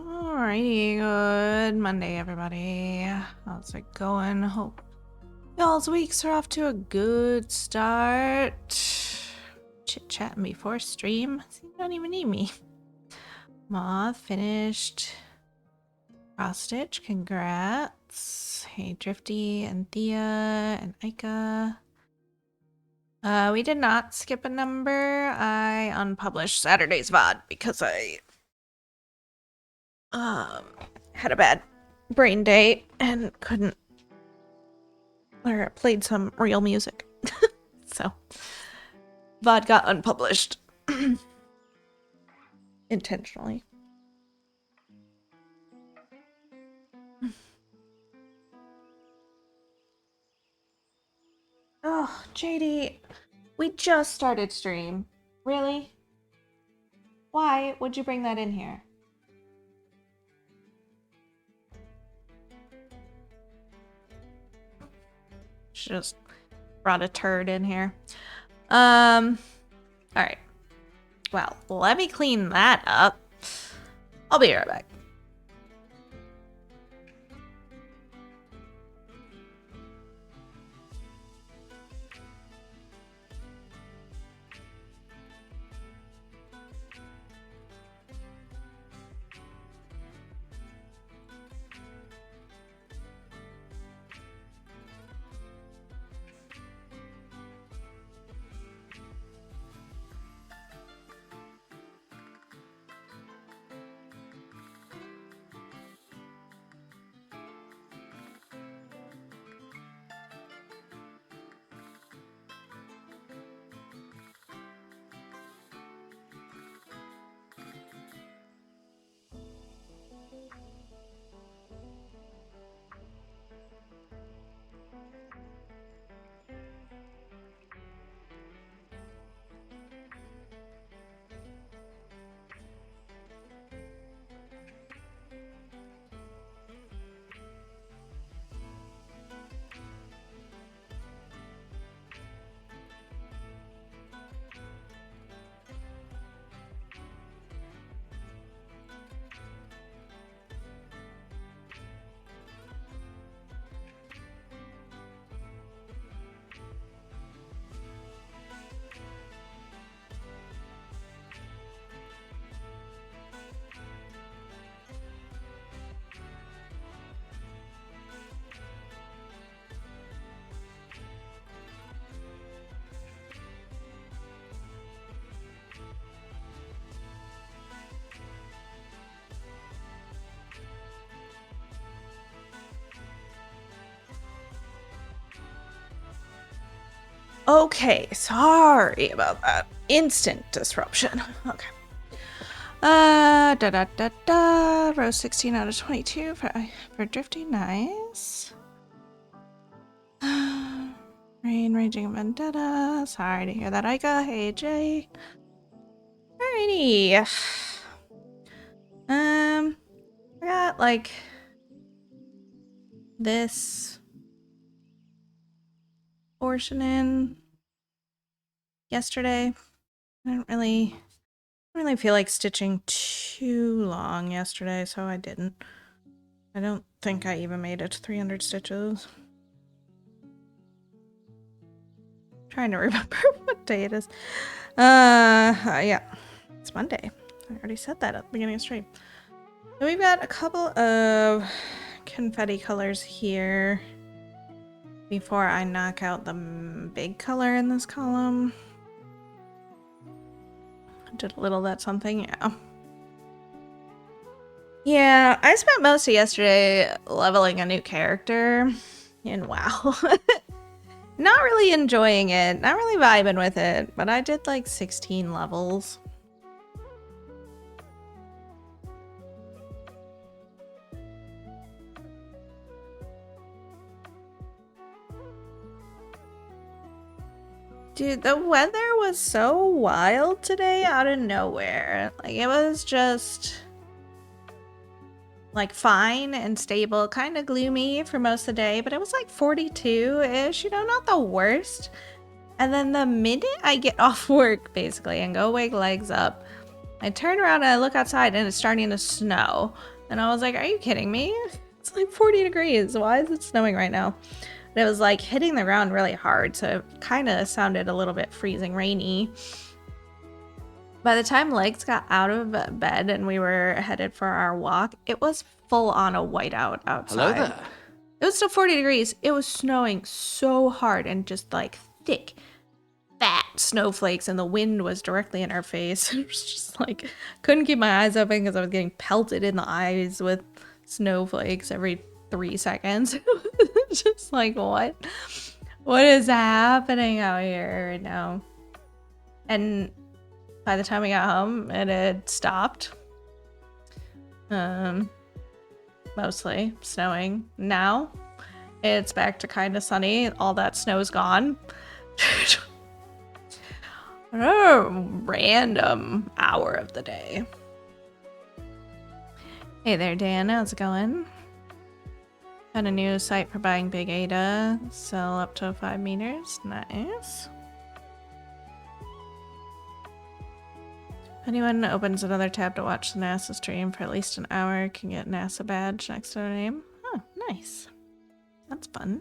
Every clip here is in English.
Alrighty, good Monday, everybody. How's it going? Hope y'all's weeks are off to a good start. Chit-chatting before stream. See, you don't even need me. Moth finished. Cross stitch, congrats. Hey, Drifty and Thea and Aika. We did not skip a number. I unpublished Saturday's VOD because I had a bad brain day and couldn't, or played some real music. So VOD got unpublished intentionally. Oh, JD, we just started stream. Really? Why would you bring that in here? Just brought a turd in here. Alright. Well, let me clean that up. I'll be right back. Okay, sorry about that. Instant disruption. Okay. Rose 16 out of 22 for Drifty. Nice. Rain, Raging Vendetta. Sorry to hear that, Aika. Hey, Jay. Alrighty. I got, like, this portion in yesterday. I didn't really feel like stitching too long yesterday, so I didn't. I don't think I even made it to 300 stitches. Trying to remember what day it is. Yeah, it's Monday. I already said that at the beginning of the stream. So we've got a couple of confetti colors here before I knock out the big color in this column. Did a little of that something, yeah. Yeah, I spent most of yesterday leveling a new character in WoW. Not really enjoying it, not really vibing with it, but I did like 16 levels. Dude, the weather was so wild today out of nowhere. Like, it was just like fine and stable, kind of gloomy for most of the day, but it was like 42-ish, you know, not the worst. And then the minute I get off work, basically, and go wake legs up, I turn around and I look outside and it's starting to snow. And I was like, are you kidding me? It's like 40 degrees. Why is it snowing right now? And it was like hitting the ground really hard, so it kind of sounded a little bit freezing rainy. By the time Legs got out of bed and we were headed for our walk, it was full on a whiteout outside. Hello there. It was still 40 degrees. It was snowing so hard and just like thick, fat snowflakes, and the wind was directly in our face. It was just like, couldn't keep my eyes open because I was getting pelted in the eyes with snowflakes every 3 seconds. Just like, what is happening out here right now? And by the time we got home, it had stopped. Mostly snowing. Now it's back to kind of sunny. All that snow's gone. A random hour of the day. Hey there, Dan. How's it going? Got a new site for buying Big Ada. Sell up to 5 meters. Nice. If anyone opens another tab to watch the NASA stream for at least an hour can get NASA badge next to their name. Oh, nice. That's fun.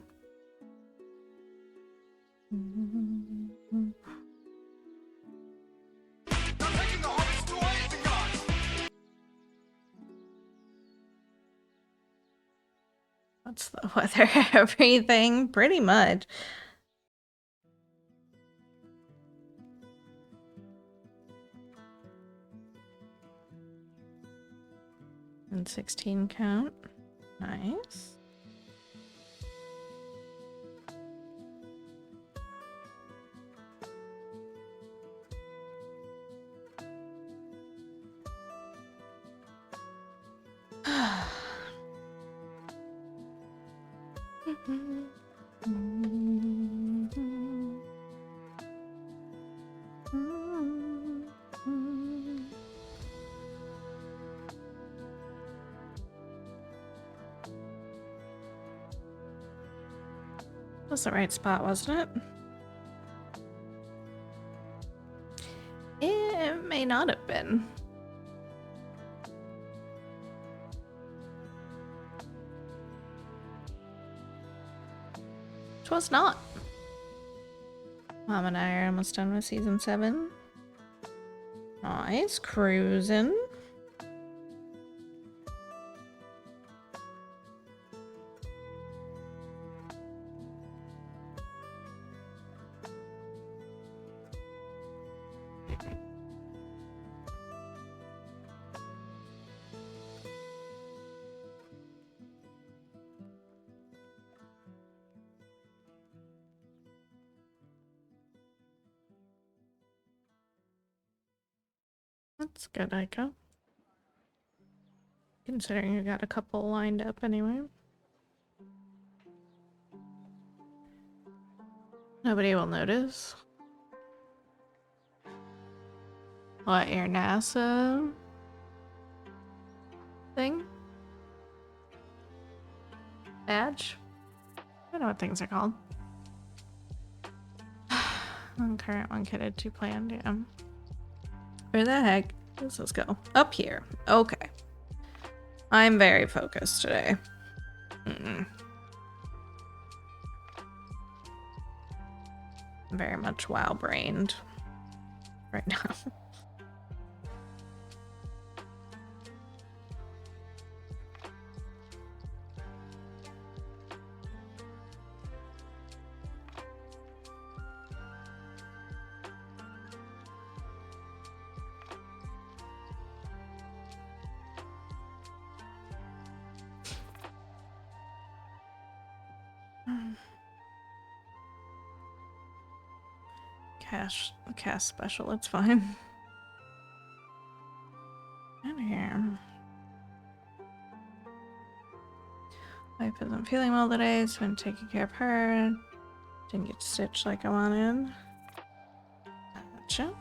What's the weather? Everything? Pretty much. And 16 count. Nice. Was the right spot, wasn't it? It may not have been. It was not. Mom and I are almost done with season 7. Nice, cruising. That's good, Aiko. Considering you got a couple lined up anyway. Nobody will notice. What, your NASA thing? Badge? I don't know what things are called. Current one kitted to planned, yeah. Where the heck? Let's go. Up here. Okay. I'm very focused today. I'm very much wow-brained right now. Cast special, it's fine. Out of here. Wife isn't feeling well today, so I'm taking care of her. Didn't get stitched like I wanted. Gotcha.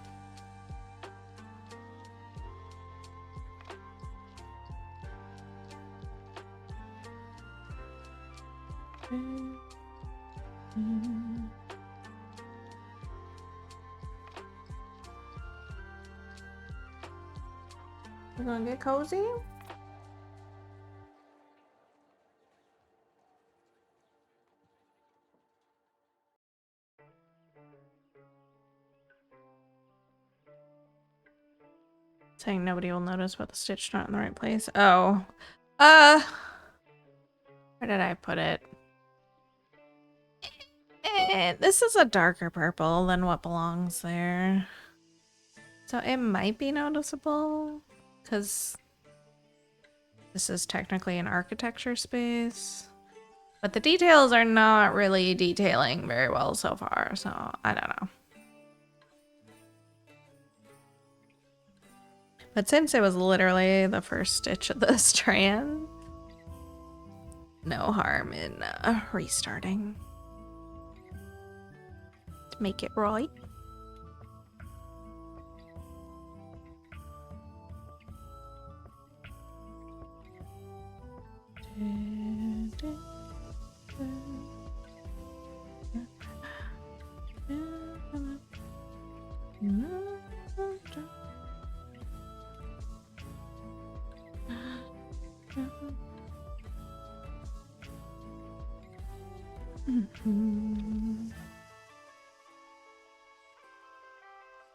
We're gonna get cozy. Saying nobody will notice about the stitch not in the right place. Oh. Where did I put it? This is a darker purple than what belongs there. So it might be noticeable, because this is technically an architecture space. But the details are not really detailing very well so far, so I don't know. But since it was literally the first stitch of the strand, no harm in restarting to make it right.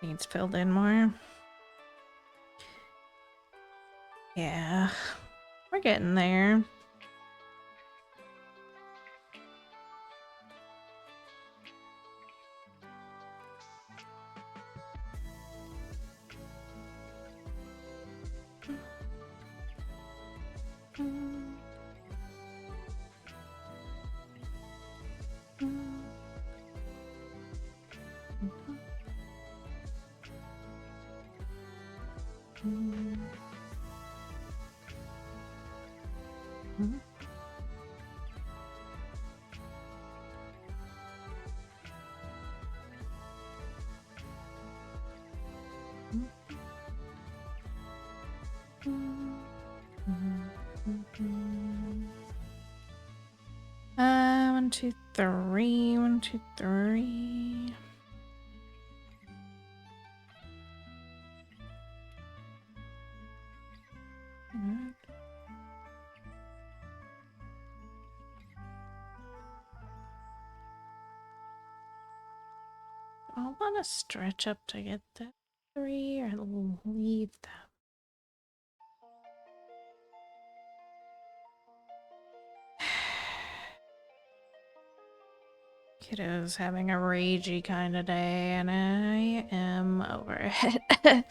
Needs filled in more. Yeah, we're getting there. One, two, three. 1, 2, 3. I want to stretch up to get that 3 or leave them. Kiddo's having a ragey kind of day, and I am over it.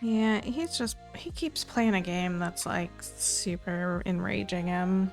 Yeah, he keeps playing a game that's like super enraging him.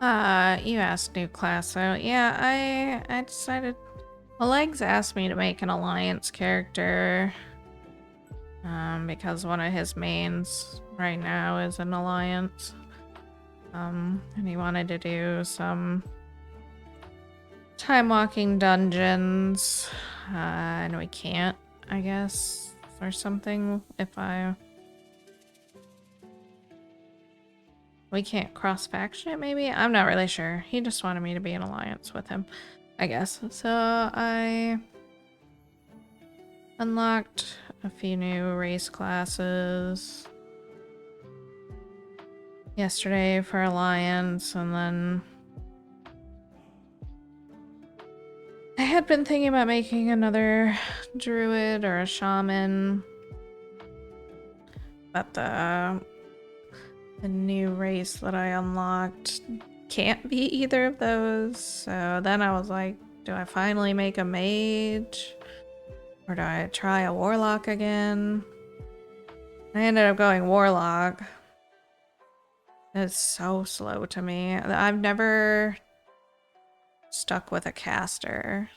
You asked new class, so yeah, I decided. Well, Legs asked me to make an alliance character. Because one of his mains right now is an alliance. And he wanted to do some time walking dungeons. And we can't, I guess, or something we can't cross faction it, maybe? I'm not really sure. He just wanted me to be an alliance with him, I guess. So I unlocked a few new race classes yesterday for alliance, and then I had been thinking about making another druid or a shaman, but the new race that I unlocked can't be either of those. So then I was like, do I finally make a mage? Or do I try a warlock again? I ended up going warlock. It's so slow to me. I've never stuck with a caster.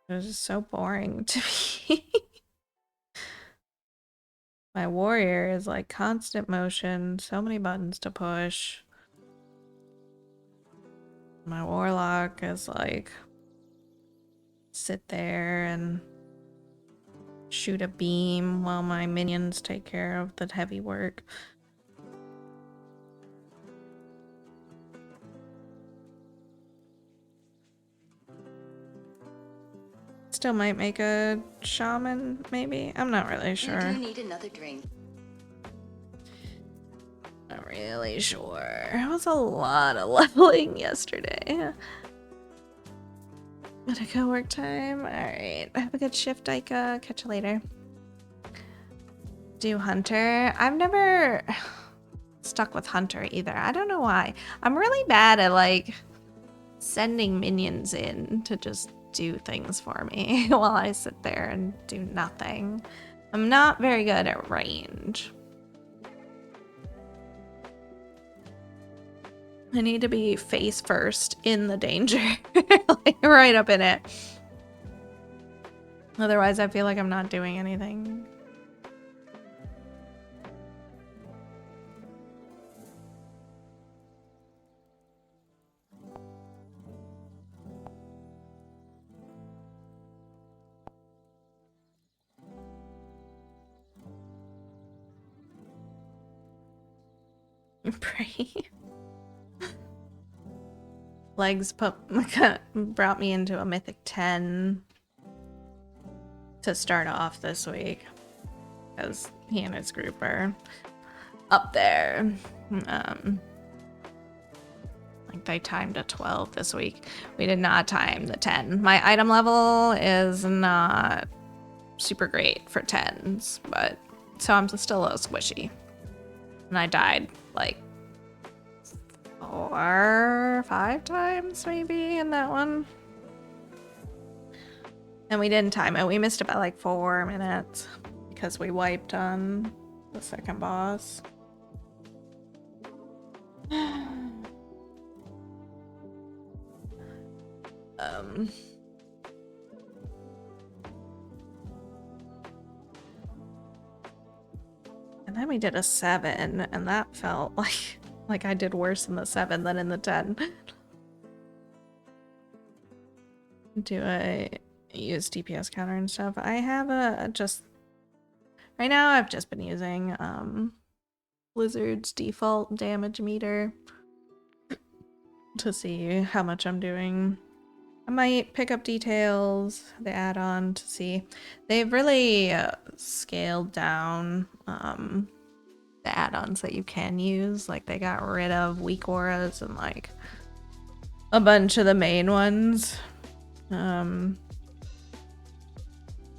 It was just so boring to me. My warrior is like constant motion, so many buttons to push. My warlock is like sit there and shoot a beam while my minions take care of the heavy work. Still might make a shaman, maybe? I'm not really sure. You do need another drink. Not really sure. It was a lot of leveling yesterday. Gotta go work time. Alright. Have a good shift, Aika. Catch you later. Do Hunter. I've never stuck with Hunter either. I don't know why. I'm really bad at like sending minions in to just do things for me while I sit there and do nothing. I'm not very good at range. I need to be face first in the danger, like right up in it. Otherwise, I feel like I'm not doing anything. Pray. Legs brought me into a mythic 10 to start off this week because he and his group are up there. Like they timed a 12 this week. We did not time the 10. My item level is not super great for 10s, but so I'm still a little squishy. And I died like 4 or 5 times maybe in that one. And we didn't time it. We missed it by like 4 minutes because we wiped on the second boss. And then we did a 7, and that felt like I did worse in the 7 than in the 10. Do I use DPS counter and stuff? I have right now I've just been using Blizzard's default damage meter to see how much I'm doing. I might pick up details, the add-on, to see. They've really scaled down the add-ons that you can use. Like they got rid of weak auras and like a bunch of the main ones.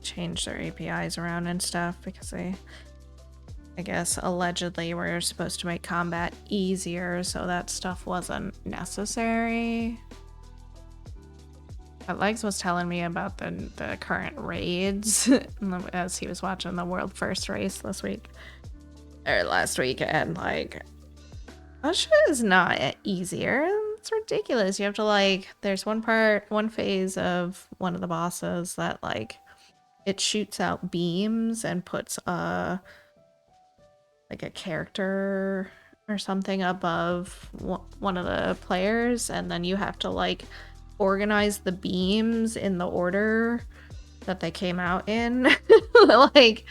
Changed their APIs around and stuff because they, I guess, allegedly were supposed to make combat easier, so that stuff wasn't necessary. But Legs was telling me about the current raids as he was watching the World First race last week, and like Usha is not easier. It's ridiculous. You have to like, there's one phase of one of the bosses that like, it shoots out beams and puts like a character or something above one of the players, and then you have to like organize the beams in the order that they came out in. Like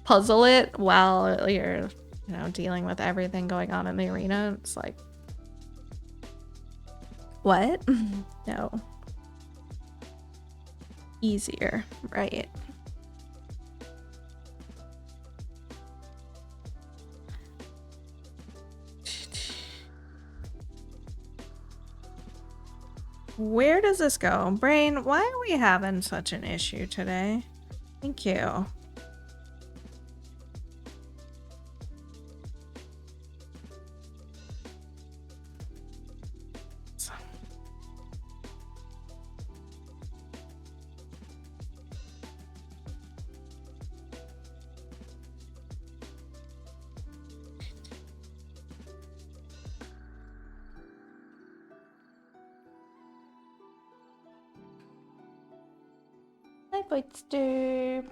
puzzle it while you're, you know, dealing with everything going on in the arena. It's like, what? No. Easier, right? Where does this go? Brain, why are we having such an issue today? Thank you. Hi, Boitster.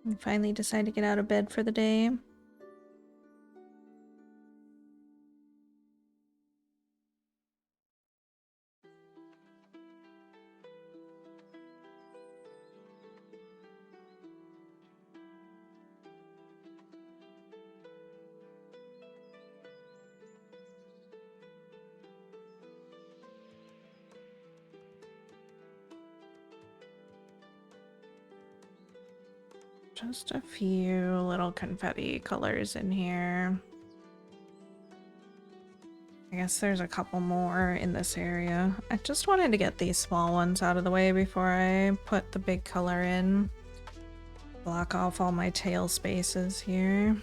I finally decided to get out of bed for the day. Just a few little confetti colors in here. I guess there's a couple more in this area. I just wanted to get these small ones out of the way before I put the big color in. Block off all my tail spaces here.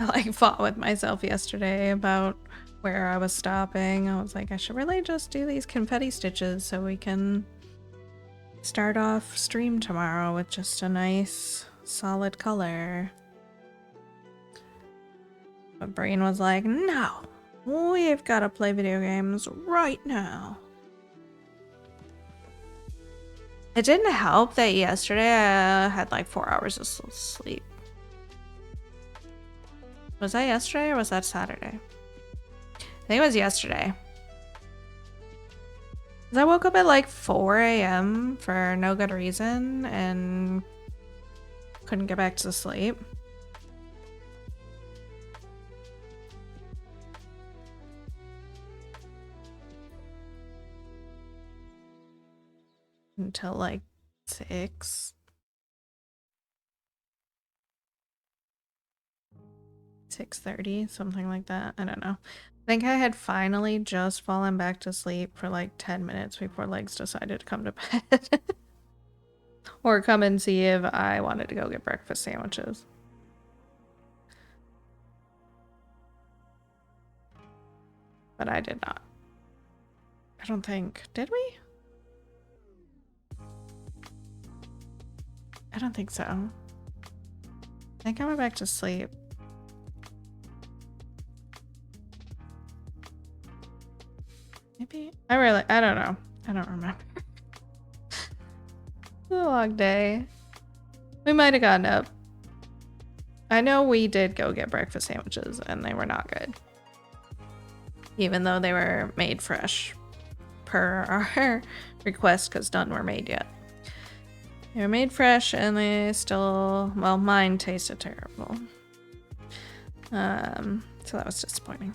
I like fought with myself yesterday about where I was stopping. I was like, I should really just do these confetti stitches so we can start off stream tomorrow with just a nice solid color. But Brain was like, no, we've got to play video games right now. It didn't help that yesterday I had like 4 hours of sleep. Was that yesterday or was that Saturday? I think it was yesterday. I woke up at like 4 a.m. for no good reason and couldn't get back to sleep. Until like 6. 6:30, something like that. I don't know. I think I had finally just fallen back to sleep for like 10 minutes before Legs decided to come to bed. Or come and see if I wanted to go get breakfast sandwiches. But I did not. I don't think. Did we? I don't think so. I think I went back to sleep. Maybe. I don't know. I don't remember. It was a long day. We might have gotten up. I know we did go get breakfast sandwiches and they were not good. Even though they were made fresh per our request because none were made yet. They were made fresh and they still, well, mine tasted terrible. So that was disappointing.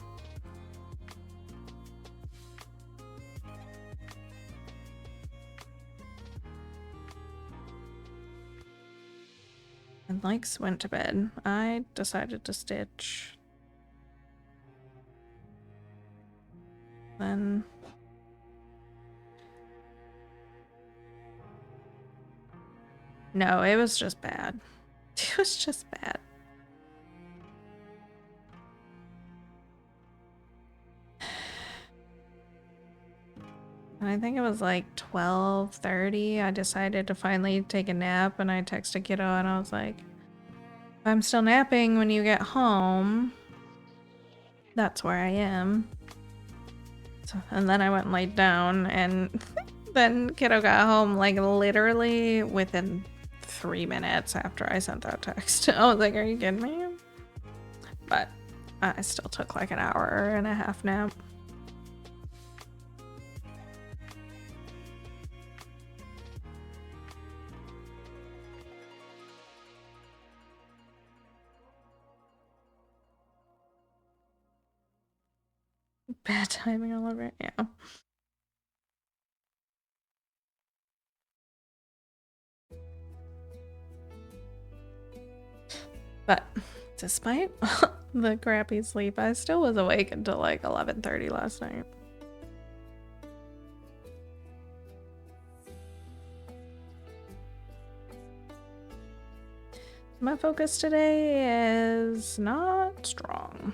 And Likes went to bed. I decided to stitch. Then No, it was just bad. It was just bad. And I think it was like 12:30. I decided to finally take a nap, and I texted Kiddo and I was like, if I'm still napping when you get home, that's where I am. So, and then I went and laid down, and then Kiddo got home like literally within 3 minutes after I sent that text. I was like, are you kidding me? But I still took like an hour and a half nap. Bad timing all over. Yeah. But despite the crappy sleep, I still was awake until like 11:30 last night. My focus today is not strong.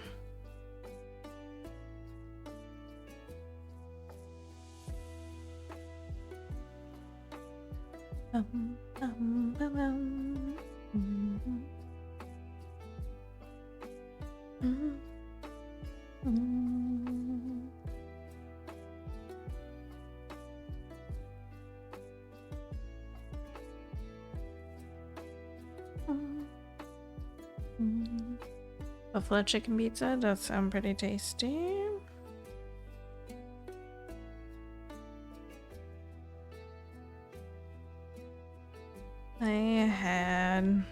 Buffalo chicken pizza does sound pretty tasty. I had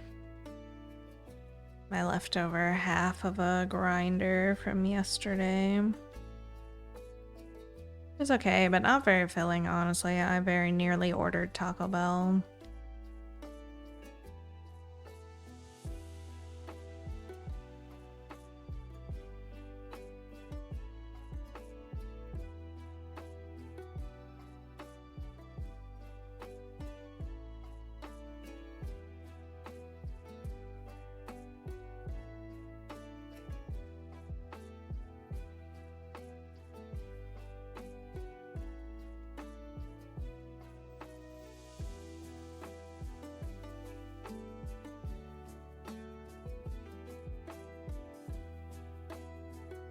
my leftover half of a grinder from yesterday. It was okay, but not very filling, honestly. I very nearly ordered Taco Bell.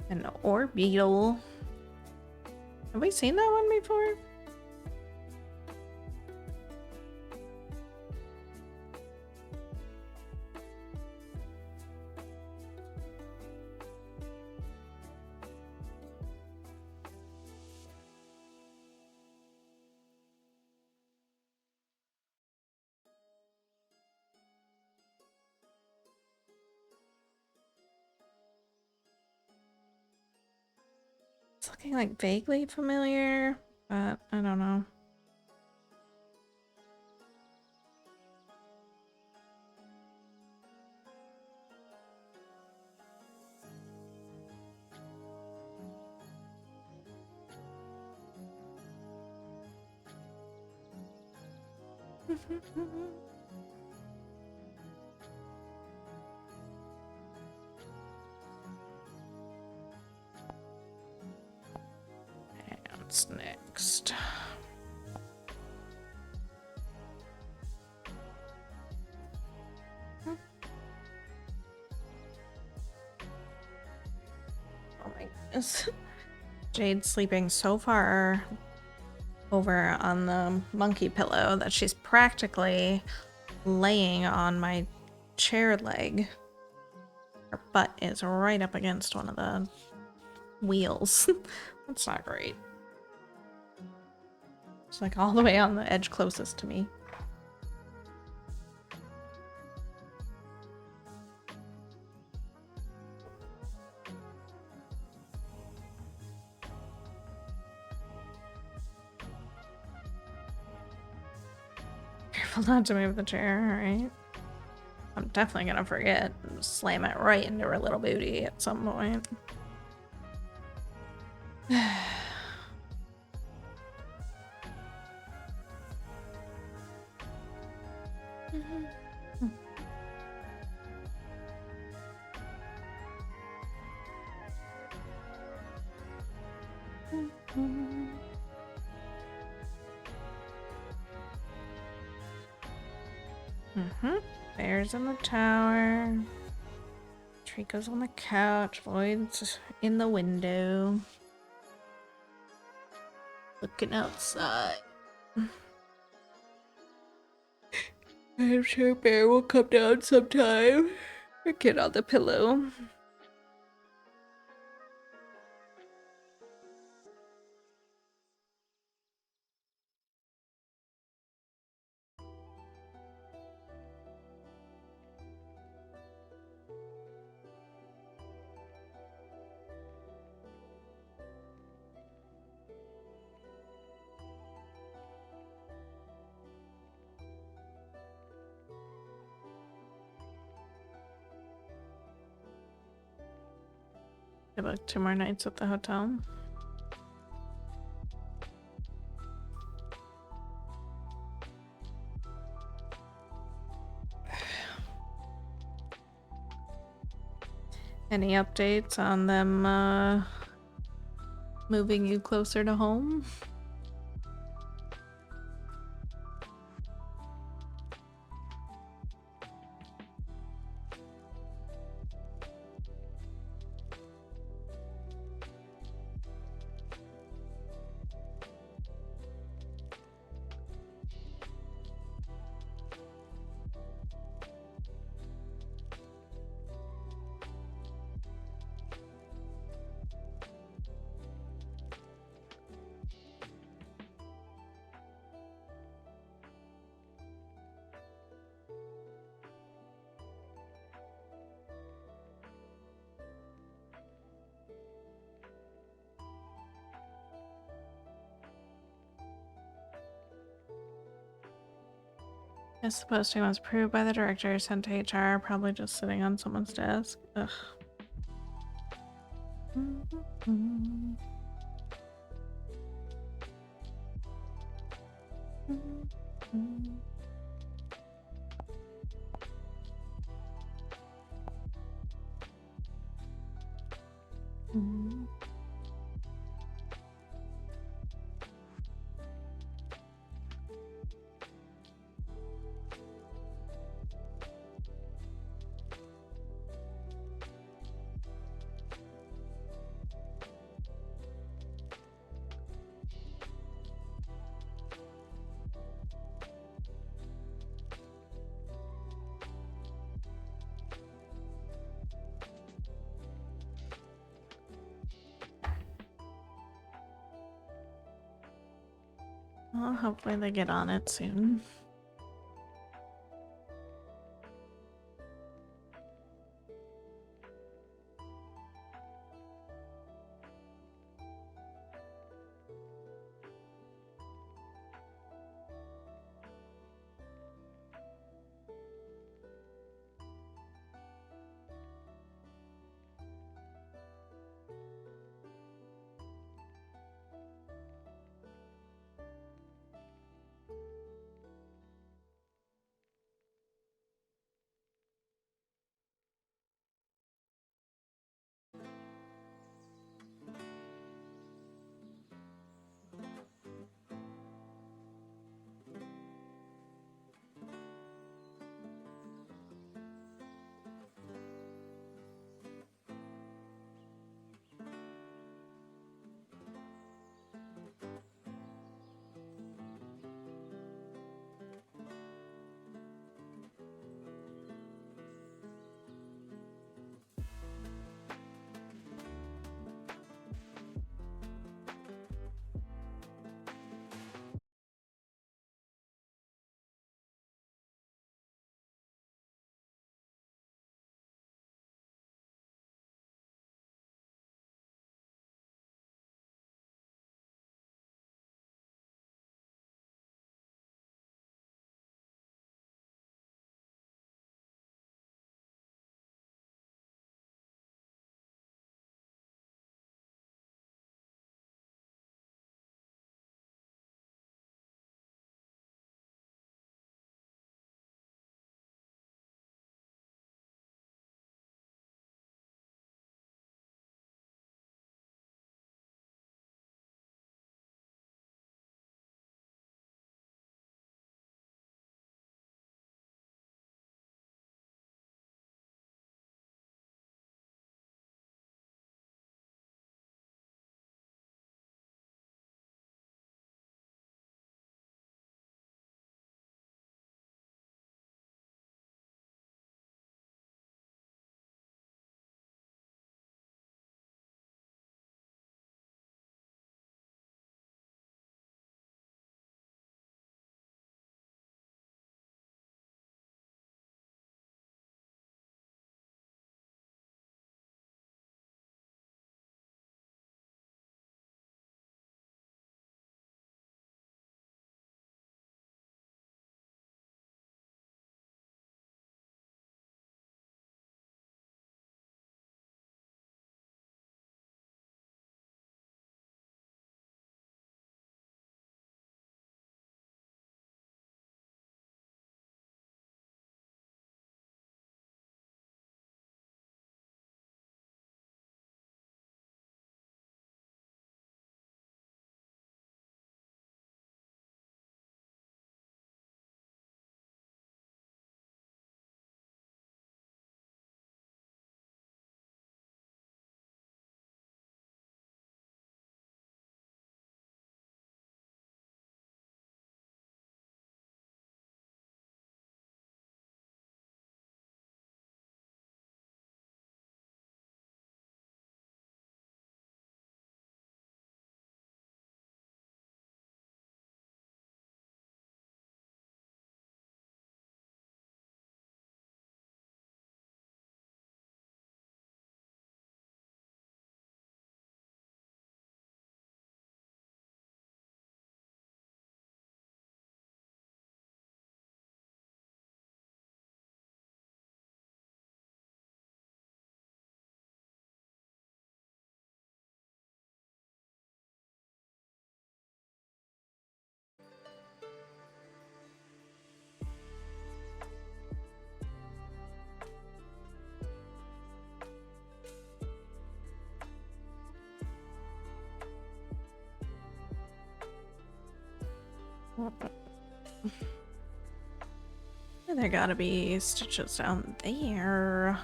An Orbeetle. Have we seen that one before? It's looking like vaguely familiar, but I don't know. What's next? Oh my goodness. Jade's sleeping so far over on the monkey pillow that she's practically laying on my chair leg. Her butt is right up against one of the wheels. That's not great. It's like all the way on the edge closest to me. Careful not to move the chair, alright? I'm definitely gonna forget and slam it right into her little booty at some point. Bear's in the tower. Trico's on the couch. Lloyd's in the window. Looking outside. I'm sure Bear will come down sometime. Or get on the pillow. I booked 2 more nights at the hotel. Any updates on them moving you closer to home? This posting was approved by the director, sent to HR, probably just sitting on someone's desk. Ugh. Well, hopefully they get on it soon. There gotta be stitches down there.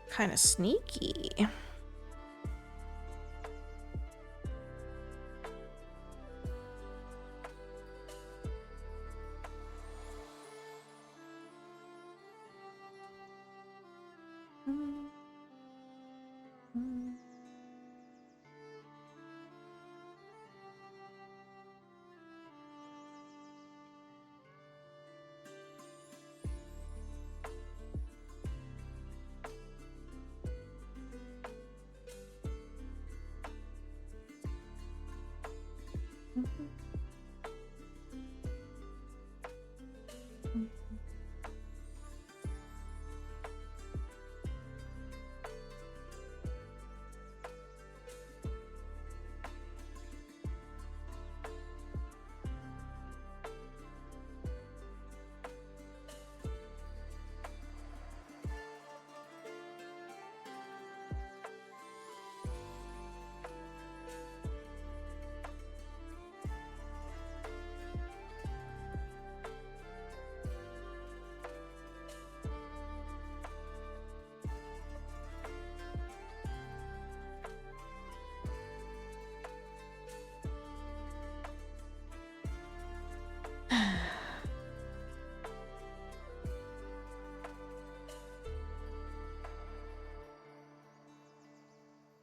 Kind of sneaky.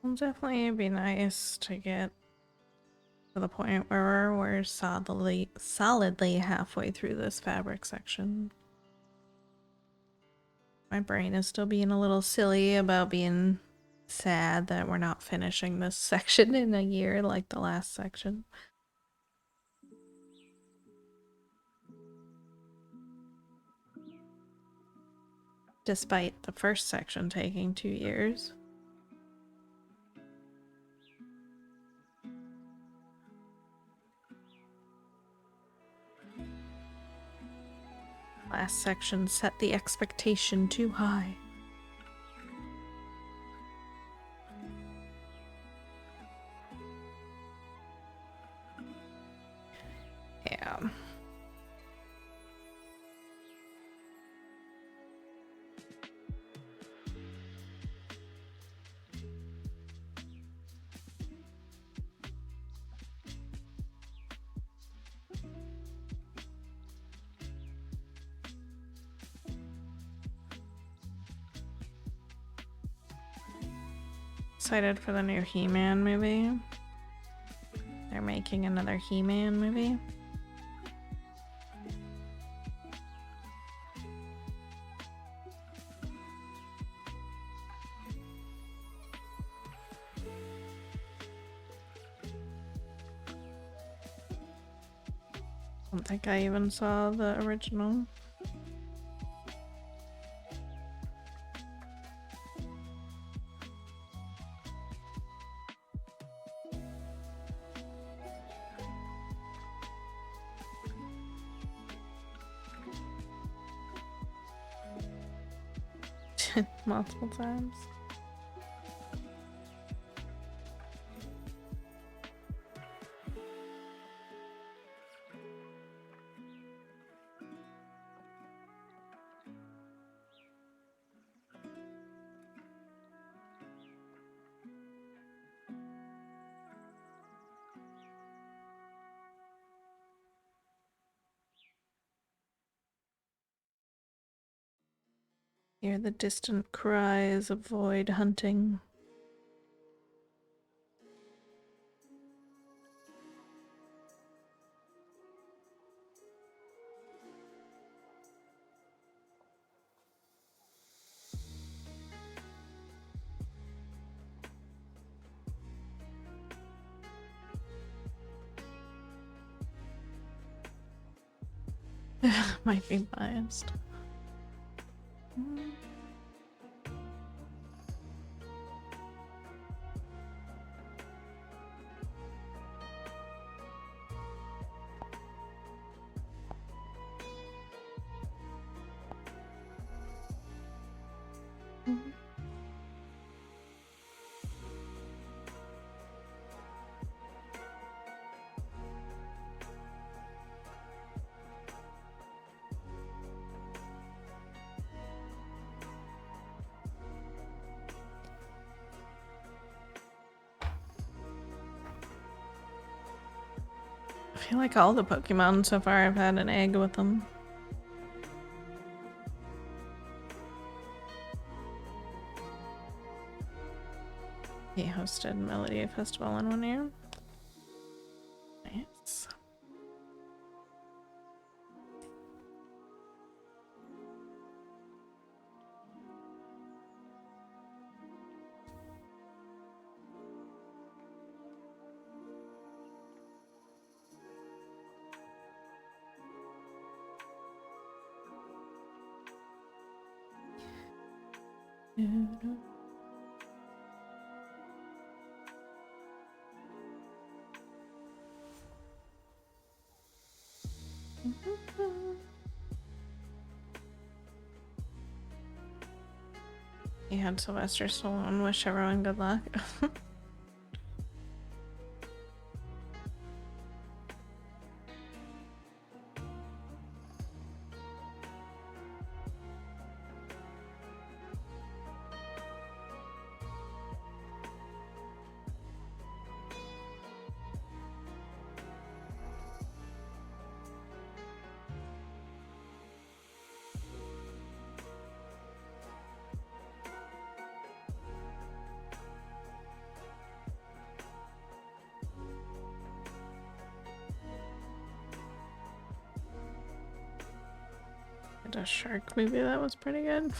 It'll definitely be nice to get to the point where we're solidly halfway through this fabric section. My brain is still being a little silly about being sad that we're not finishing this section in a year like the last section. Despite the first section taking 2 years. Last section set the expectation too high. Yeah. Excited for the new He-Man movie. They're making another He-Man movie. I don't think I even saw the original. Multiple times. Hear the distant cries of void hunting. Might be biased. I feel like all the Pokemon so far have had an egg with them. He hosted Melody Festival in 1 year. Nice. He had Sylvester Stallone wish everyone good luck. A shark movie that was pretty good.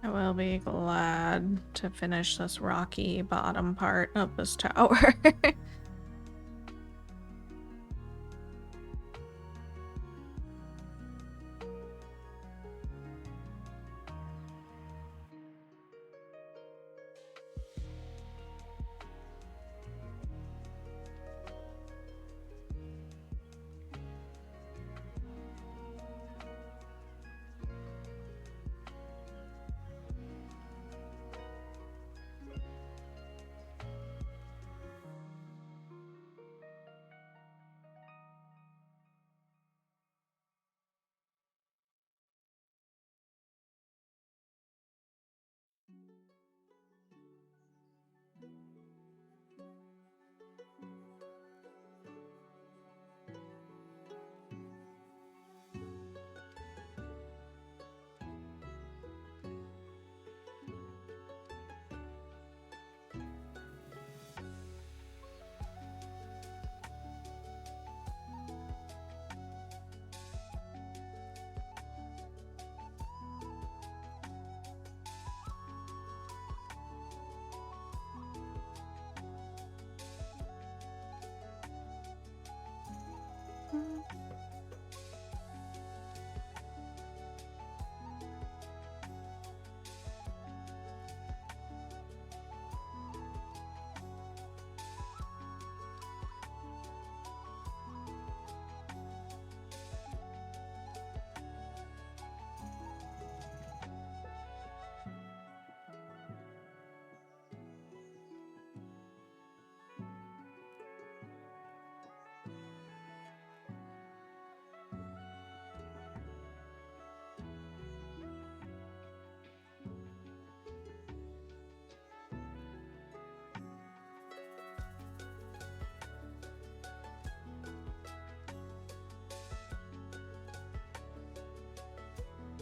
I will be glad to finish this rocky bottom part of this tower.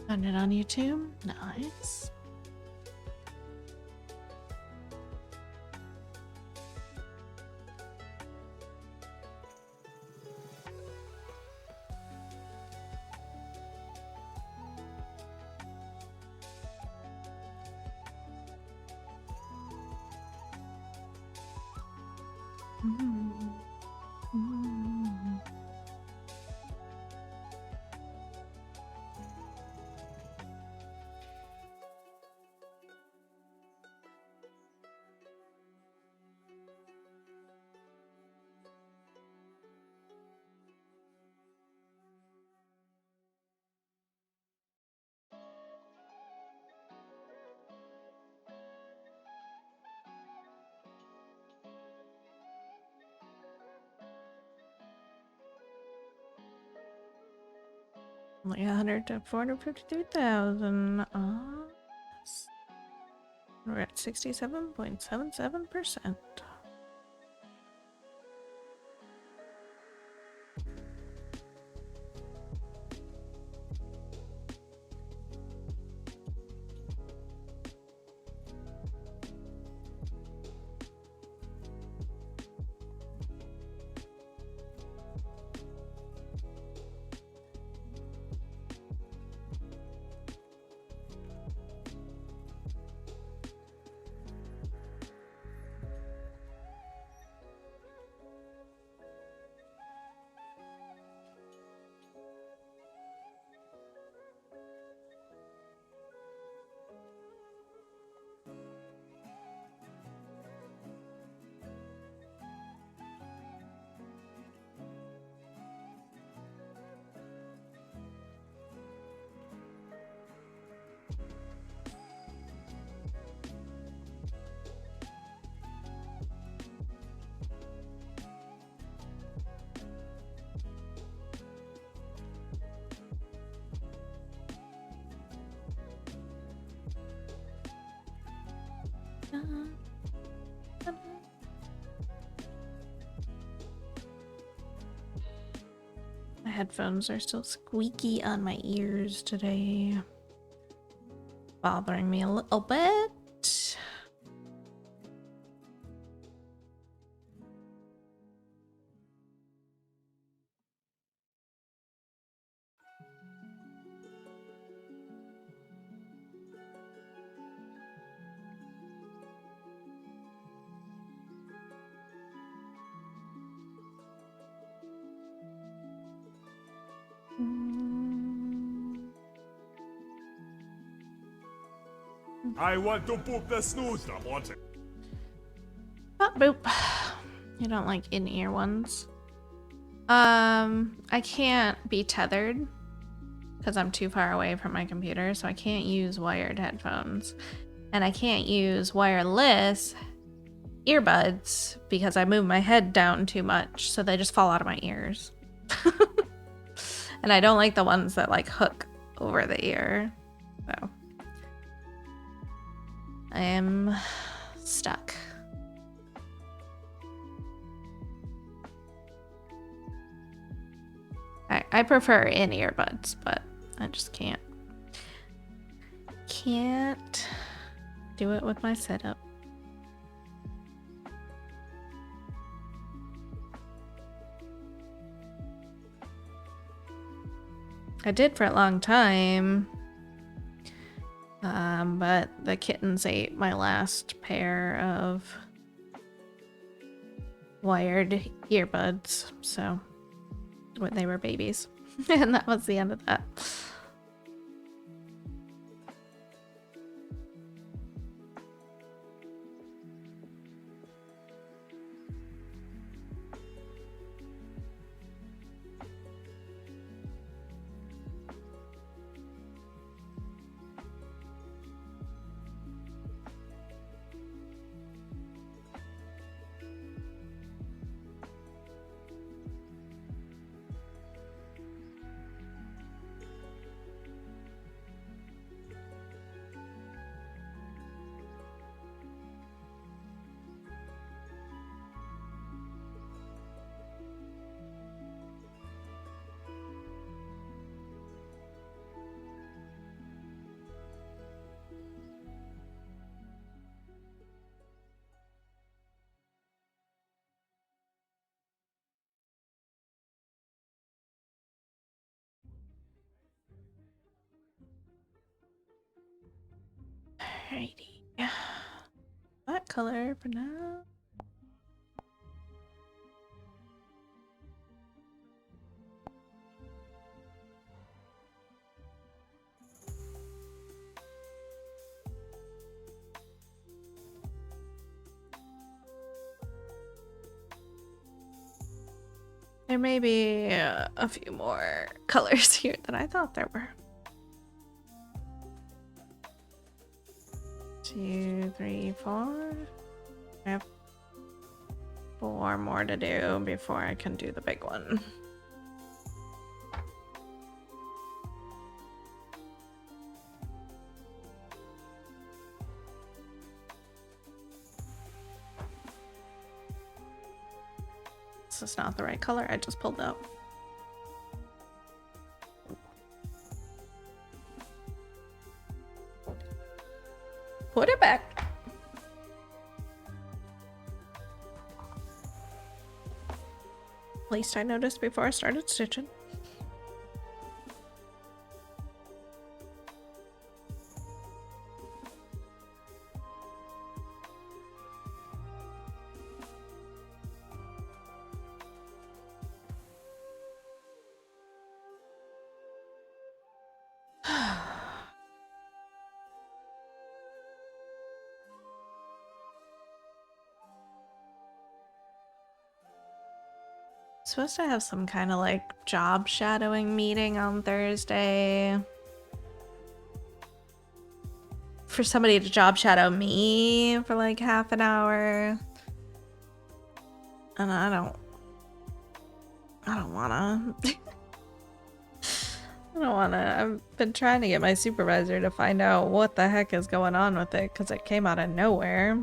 Found it on YouTube. Nice. Like 100 to 453,000. Yes. We're at 67.77%. My headphones are still squeaky on my ears today. Bothering me a little bit. I want to poop the snooze. I want it. Oh, boop. You don't like in-ear ones. I can't be tethered because I'm too far away from my computer, so I can't use wired headphones. And I can't use wireless earbuds because I move my head down too much, so they just fall out of my ears. And I don't like the ones that like hook over the ear. So I am stuck. I prefer in earbuds, but I just can't do it with my setup. I did for a long time, but the kittens ate my last pair of wired earbuds, so when they were babies. And that was the end of that. Alrighty. That color for now. There may be a few more colors here than I thought there were. 2, 3, 4. I have 4 more to do before I can do the big one. This is not the right color I just pulled out. Put it back. At least I noticed before I started stitching. Supposed to have some kind of like job shadowing meeting on Thursday for somebody to job shadow me for like half an hour, and I don't wanna. I don't wanna. I've been trying to get my supervisor to find out what the heck is going on with it because it came out of nowhere.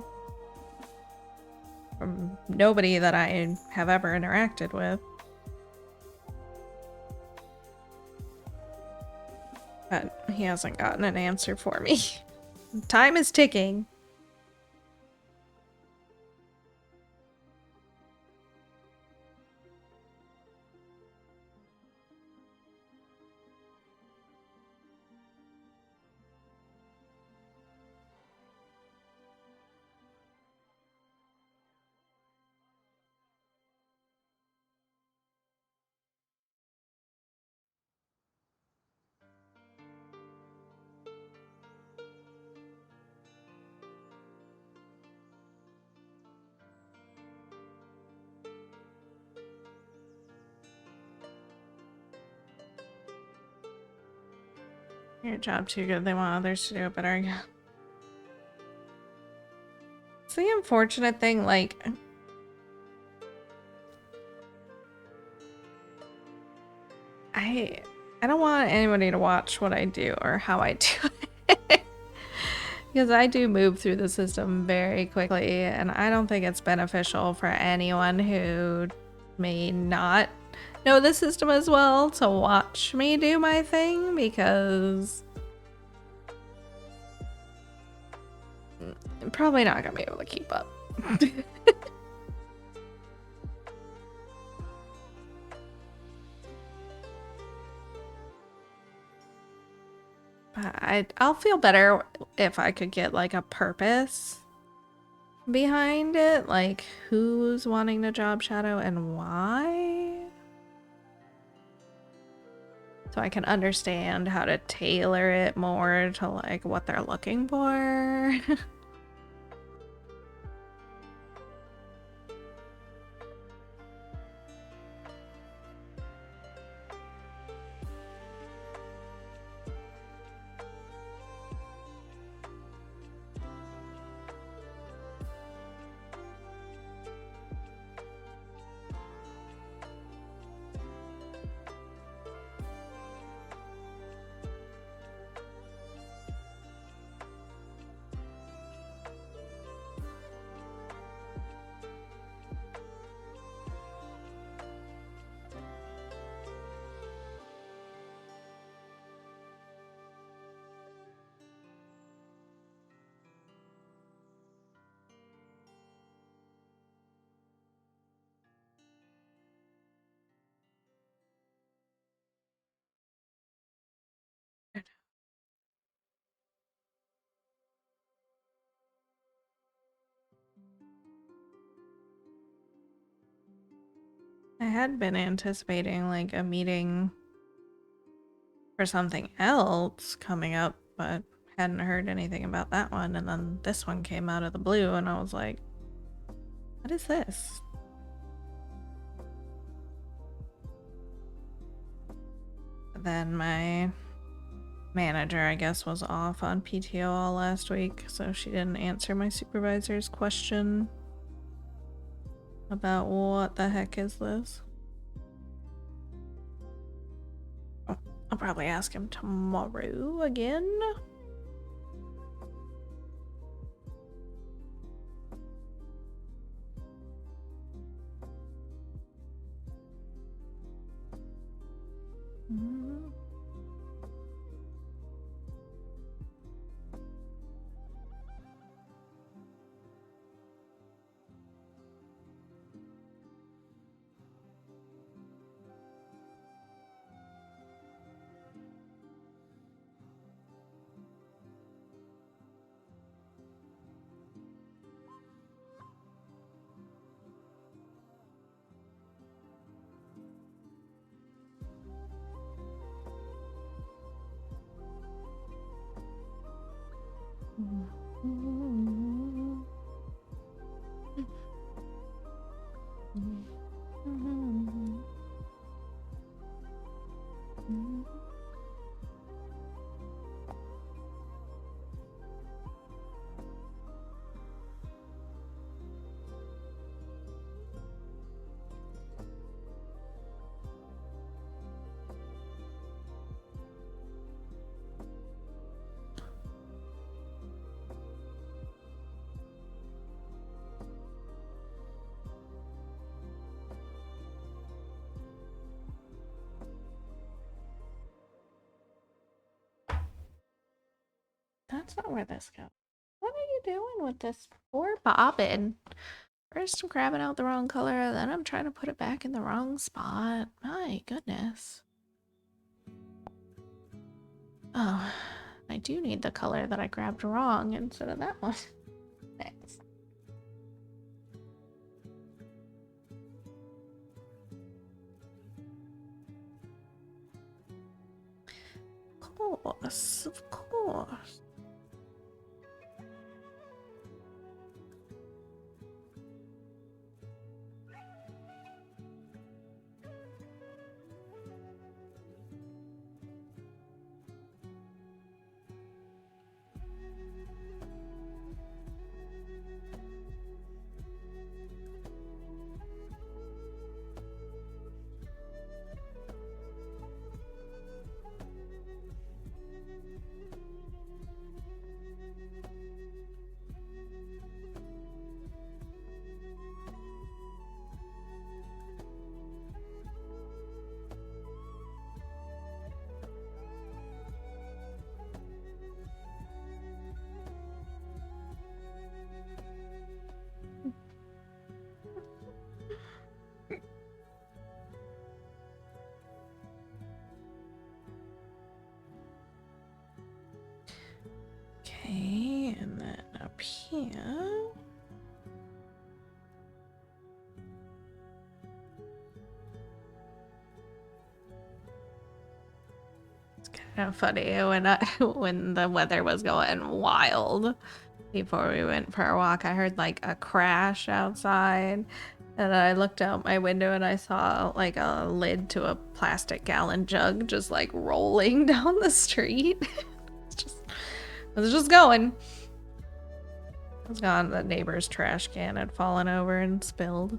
From nobody that I have ever interacted with. But he hasn't gotten an answer for me. Time is ticking. Your job too good, they want others to do it better. Yeah. It's the unfortunate thing, like, I don't want anybody to watch what I do or how I do it. Because I do move through the system very quickly, and I don't think it's beneficial for anyone who may not know the system as well to watch me do my thing, because I'm probably not gonna be able to keep up. I'll feel better if I could get like a purpose behind it, like who's wanting to job shadow and why, so I can understand how to tailor it more to like what they're looking for. had been anticipating like a meeting for something else coming up, but hadn't heard anything about that one. And then this one came out of the blue, and I was like, what is this? Then my manager, I guess, was off on PTO all last week, so she didn't answer my supervisor's question about what the heck is this. Oh, I'll probably ask him tomorrow again. That's not where this goes. What are you doing with this poor bobbin? First I'm grabbing out the wrong color, then I'm trying to put it back in the wrong spot. My goodness. Oh, I do need the color that I grabbed wrong instead of that one. Thanks. Of course. Okay, and then up here. It's kind of funny when the weather was going wild before we went for a walk. I heard like a crash outside, and I looked out my window and I saw like a lid to a plastic gallon jug just like rolling down the street. It was just going. It was gone. The neighbor's trash can had fallen over and spilled.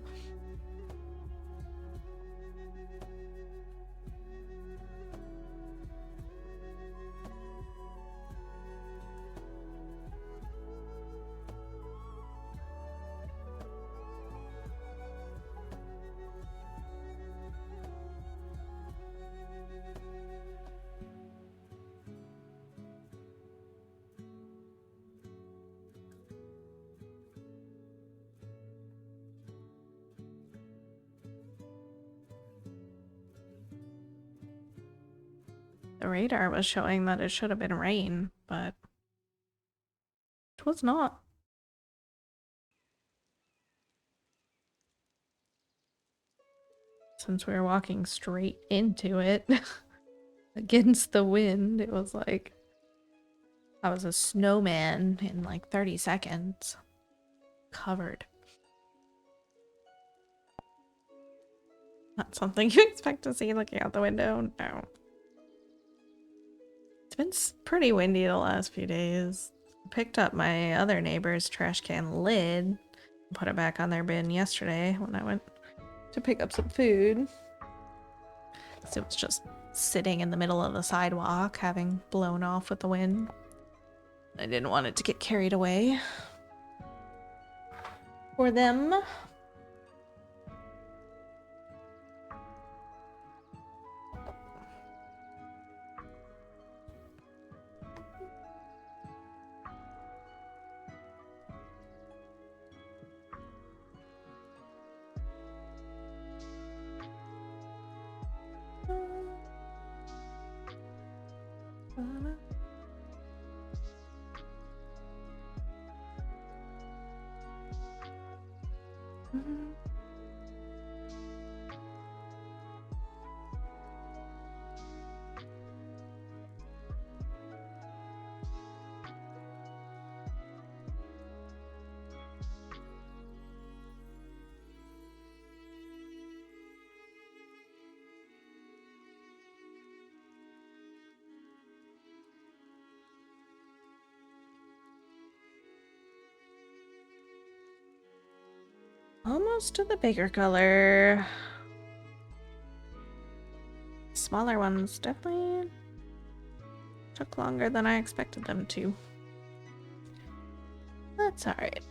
The radar was showing that it should have been rain, but it was not. since we were walking straight into it against the wind. It was like I was a snowman in like 30 seconds. Covered. Not something you expect to see looking out the window. No. It's been pretty windy the last few days. Picked up my other neighbor's trash can lid and put it back on their bin yesterday when I went to pick up some food. So it was just sitting in the middle of the sidewalk, having blown off with the wind. I didn't want it to get carried away. For them. Almost to the bigger color. Smaller ones definitely took longer than I expected them to. That's alright.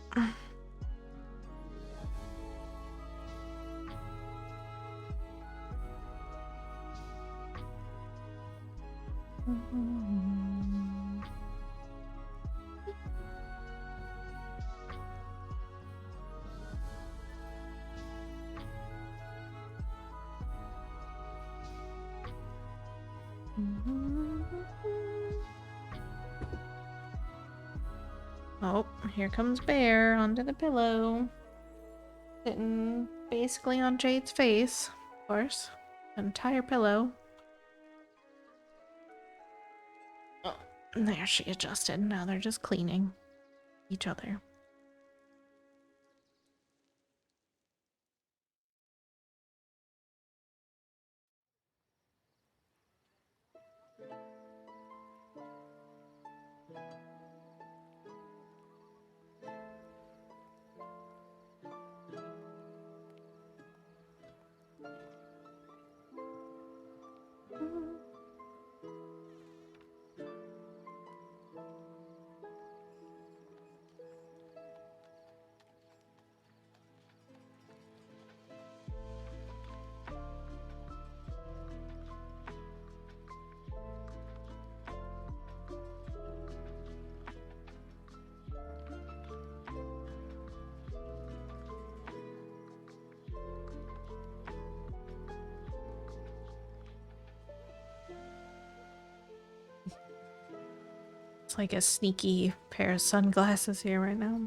Oh, here comes Bear onto the pillow. Sitting basically on Jade's face, of course. An entire pillow. Oh, there she adjusted. Now they're just cleaning each other. It's like a sneaky pair of sunglasses here right now.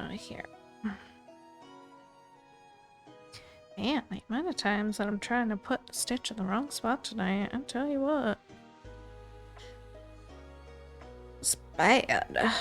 out of here. Man, the amount of times that I'm trying to put the stitch in the wrong spot tonight, I tell you what. It's bad.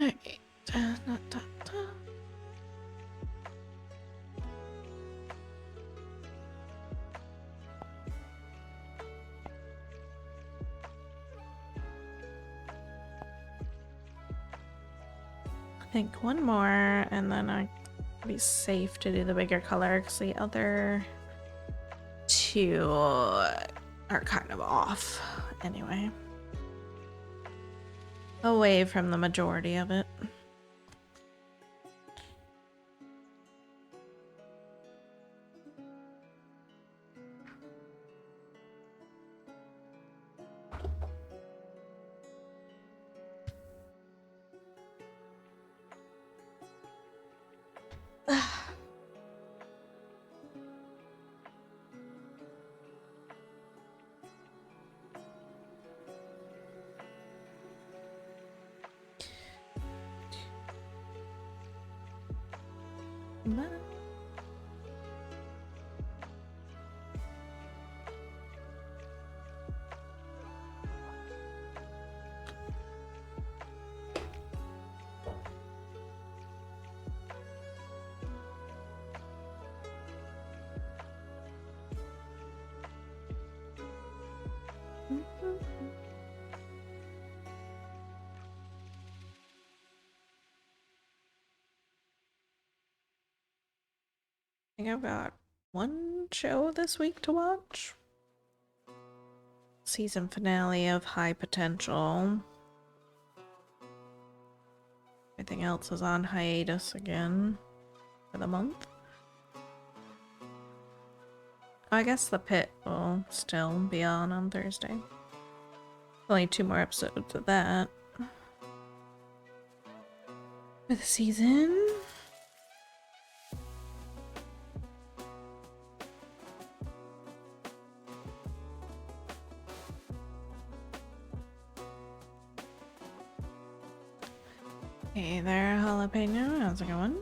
Alright. I think one more, and then I'll be safe to do the bigger color, because the other two are kind of off anyway. Away from the majority of it. I think I've got one show this week to watch. Season finale of High Potential. Everything else is on hiatus again for the month. I guess The Pit will still be on Thursday. Only 2 more episodes of that for the season. Hey there, Jalapeno. How's it going?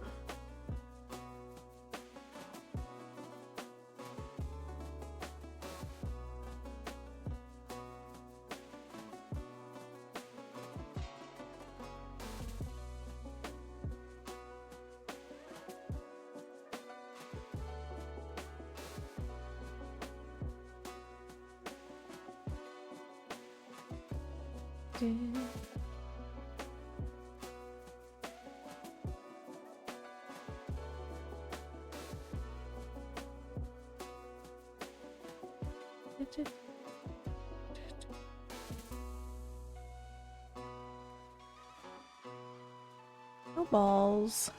No balls.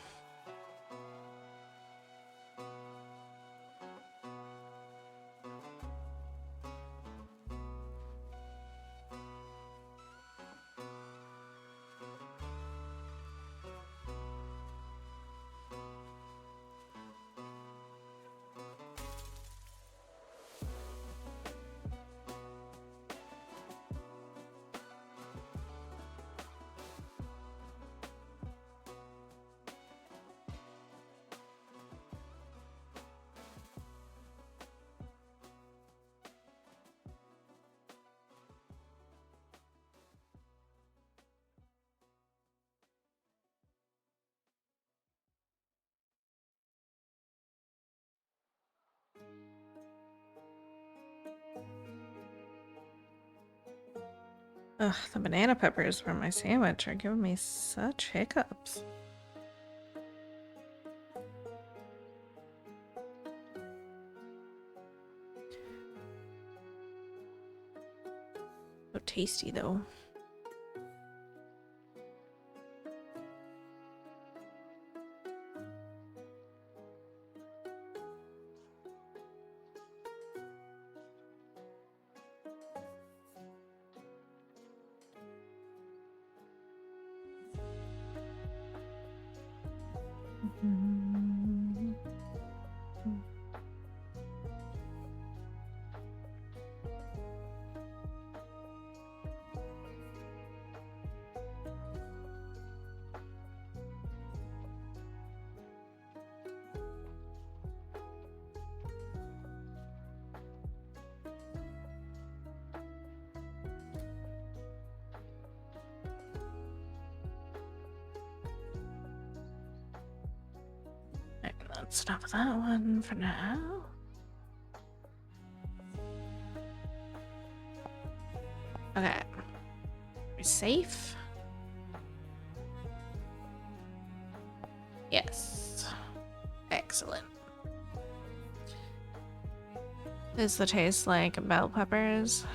Ugh, the banana peppers from my sandwich are giving me such hiccups. So tasty though. Let's stop that one for now. Okay. Are we safe? Yes. Excellent. Does the taste like bell peppers?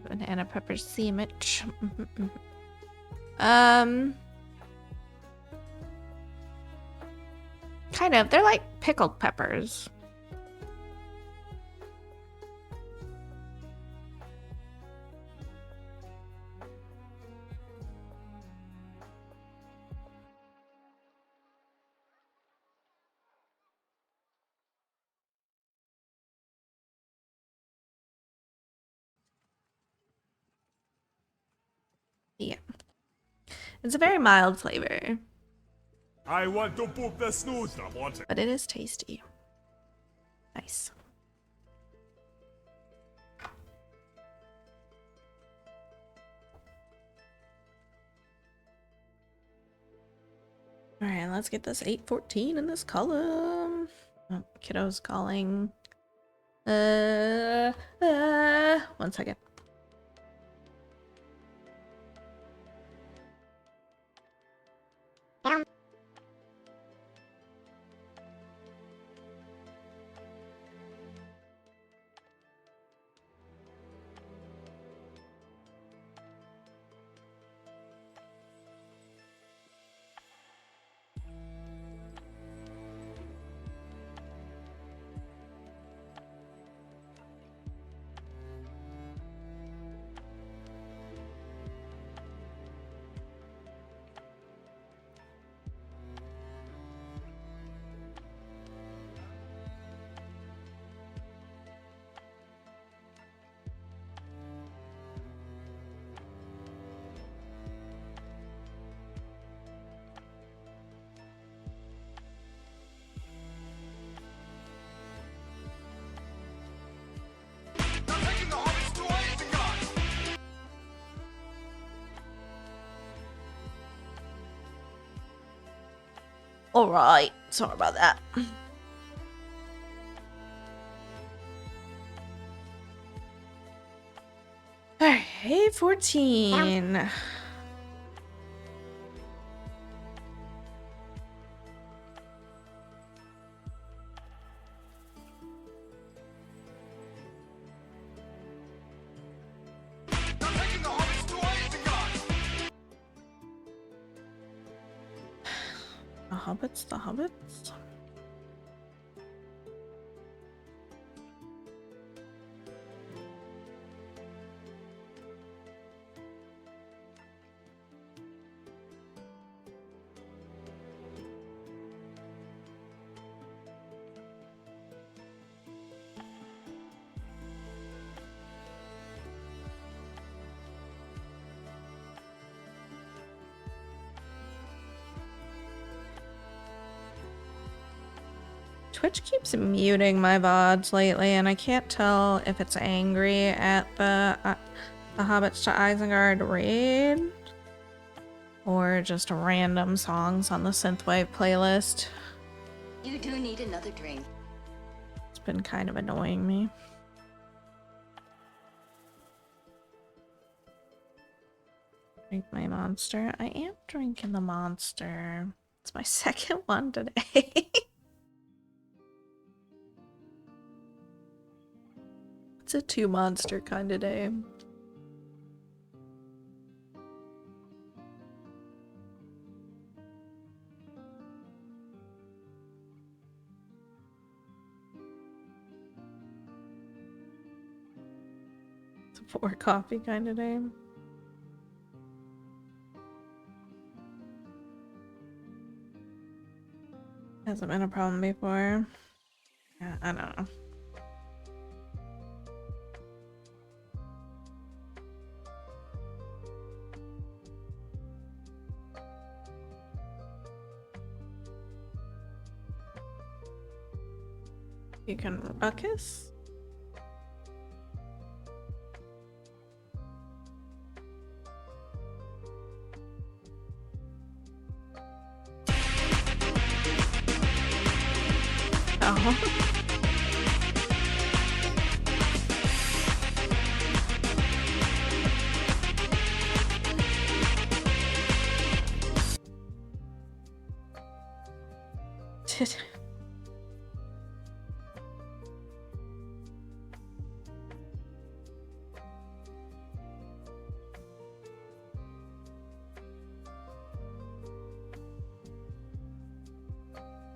Banana pepper sandwich. Kind of. They're like pickled peppers. Yeah. It's a very mild flavor. I want to poop the snooze. But it is tasty. Nice. Alright, let's get this 814 in this column. Oh, kiddo's calling. 1 second. Alright, sorry about that. Alright, 814. The hobbits. Twitch keeps muting my VODs lately, and I can't tell if it's angry at the Hobbits to Isengard raid or just random songs on the Synthwave playlist. You do need another drink. It's been kind of annoying me. Drink my monster. I am drinking the monster. It's my second one today. It's a 2-monster kind of day. It's a 4 coffee kind of day. Hasn't been a problem before. Yeah, I don't know. You can ruckus? Oh.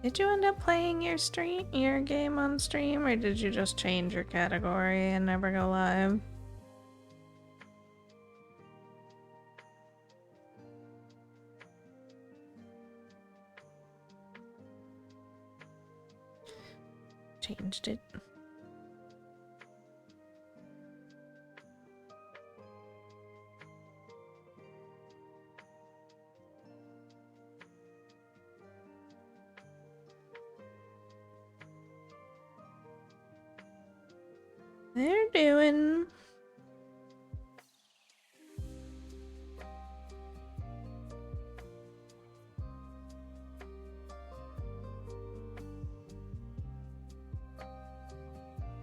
Did you end up playing your game on stream, or did you just change your category and never go live? Changed it. They're doing.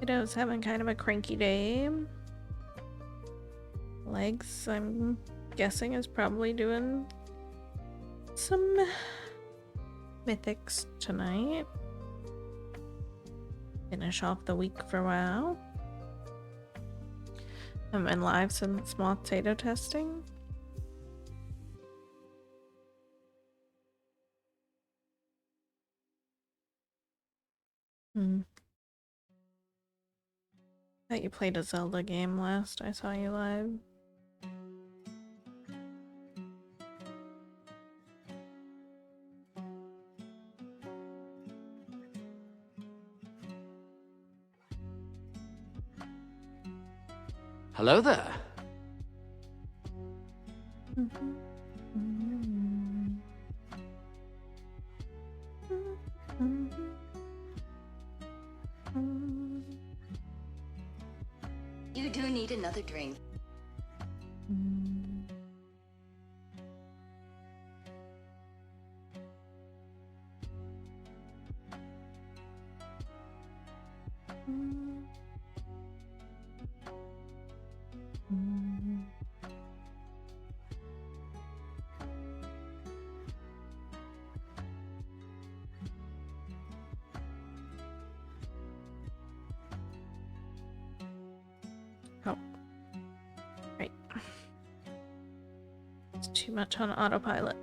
Kiddo's having kind of a cranky day. Legs, I'm guessing, is probably doing some mythics tonight. Finish off the week for WoW. I've been live since small potato testing. Thought you played a Zelda game last I saw you live. Hello there. You do need another drink. Oh. Right. It's too much on autopilot.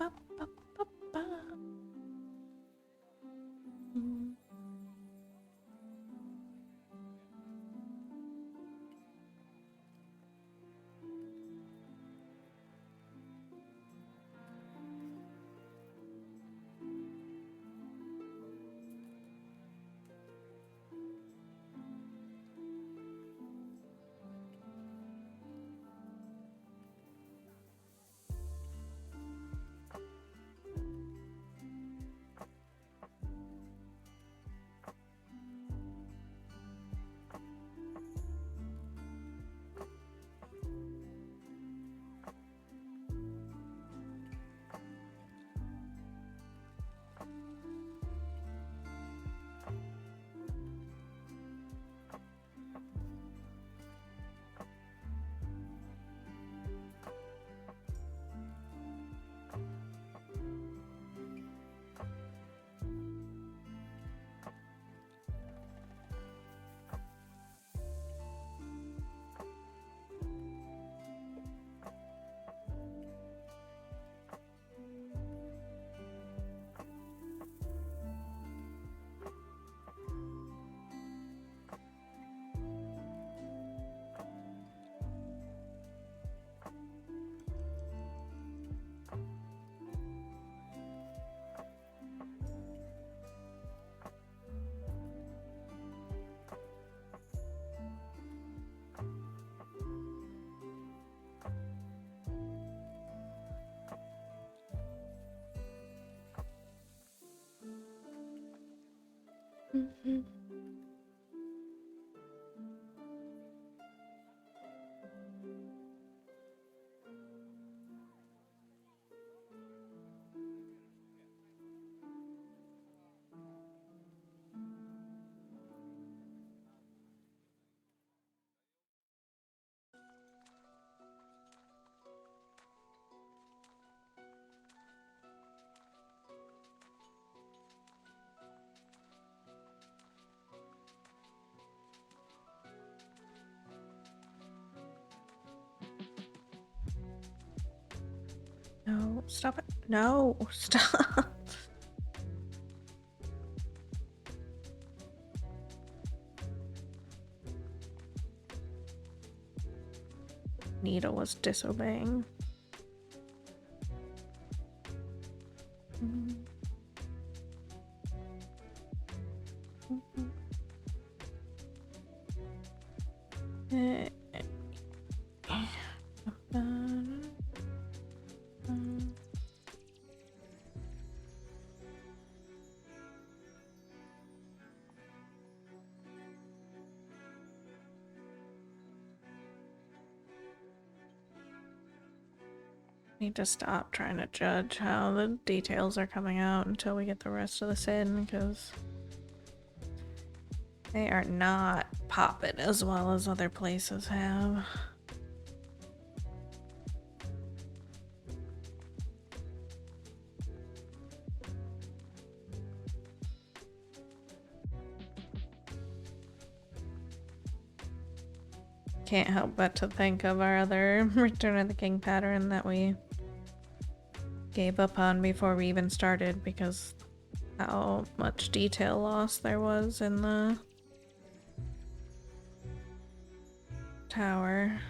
Ba, ba, ba, ba. Mm. Mhm. No, stop it. No, stop. Nita was disobeying. Mhm. Mhm. Eh, eh, um, Need to stop trying to judge how the details are coming out until we get the rest of this in, because they are not popping as well as other places have. Can't help but to think of our other Return of the King pattern that we gave up on before we even started, because how much detail loss there was in the tower.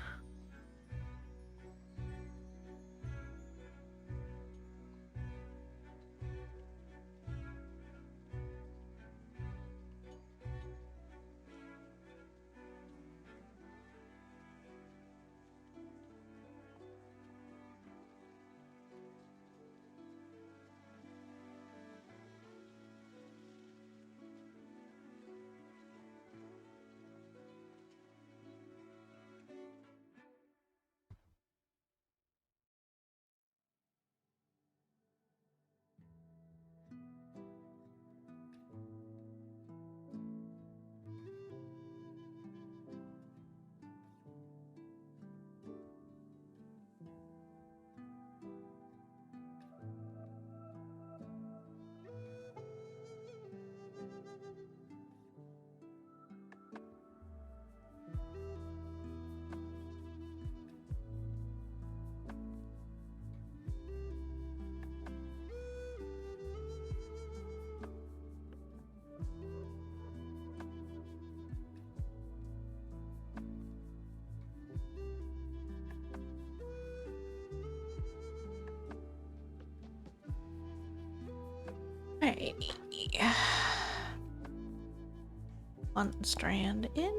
Alrighty. One strand in.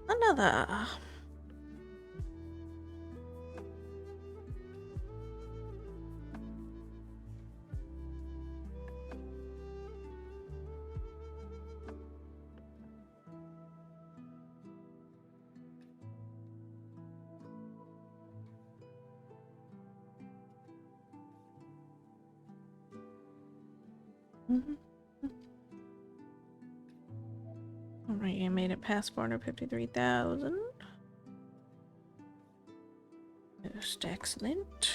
Another. Alright, I made it past 453,000. Just excellent.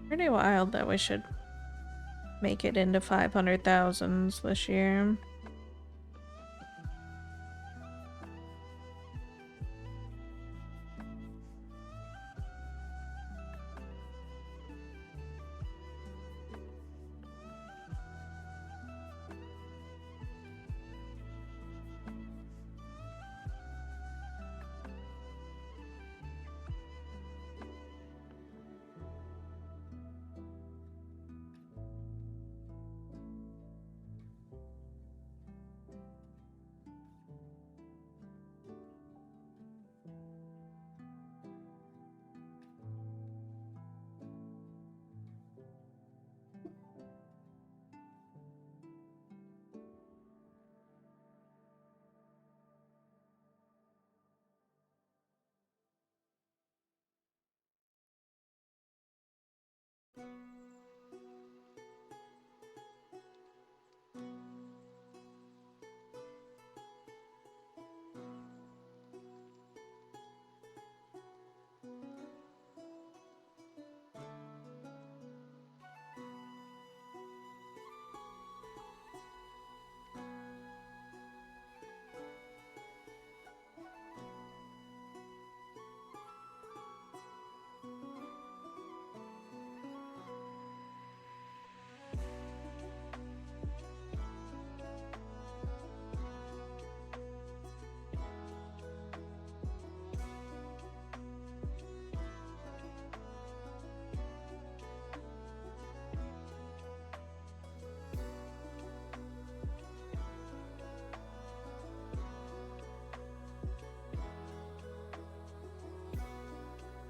Pretty wild that we should make it into 500,000s this year.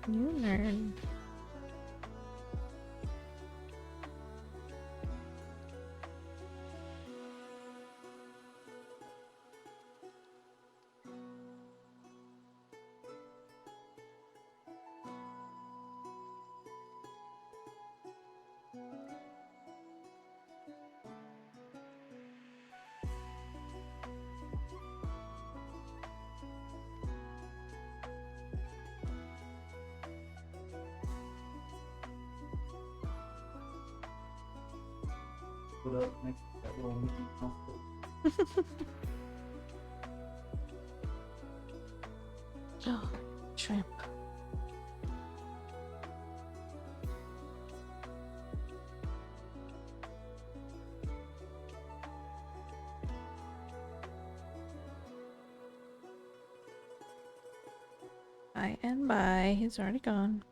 You nerd. Put up next to that little Mickey Mouse. Oh, shrimp. By and by, he's already gone.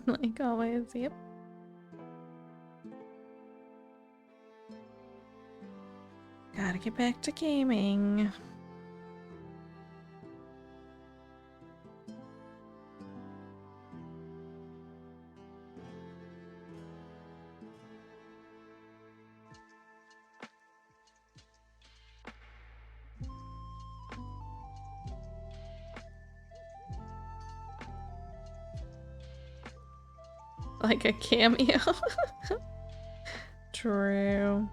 Like always, yep. Gotta get back to gaming. Like a cameo. True.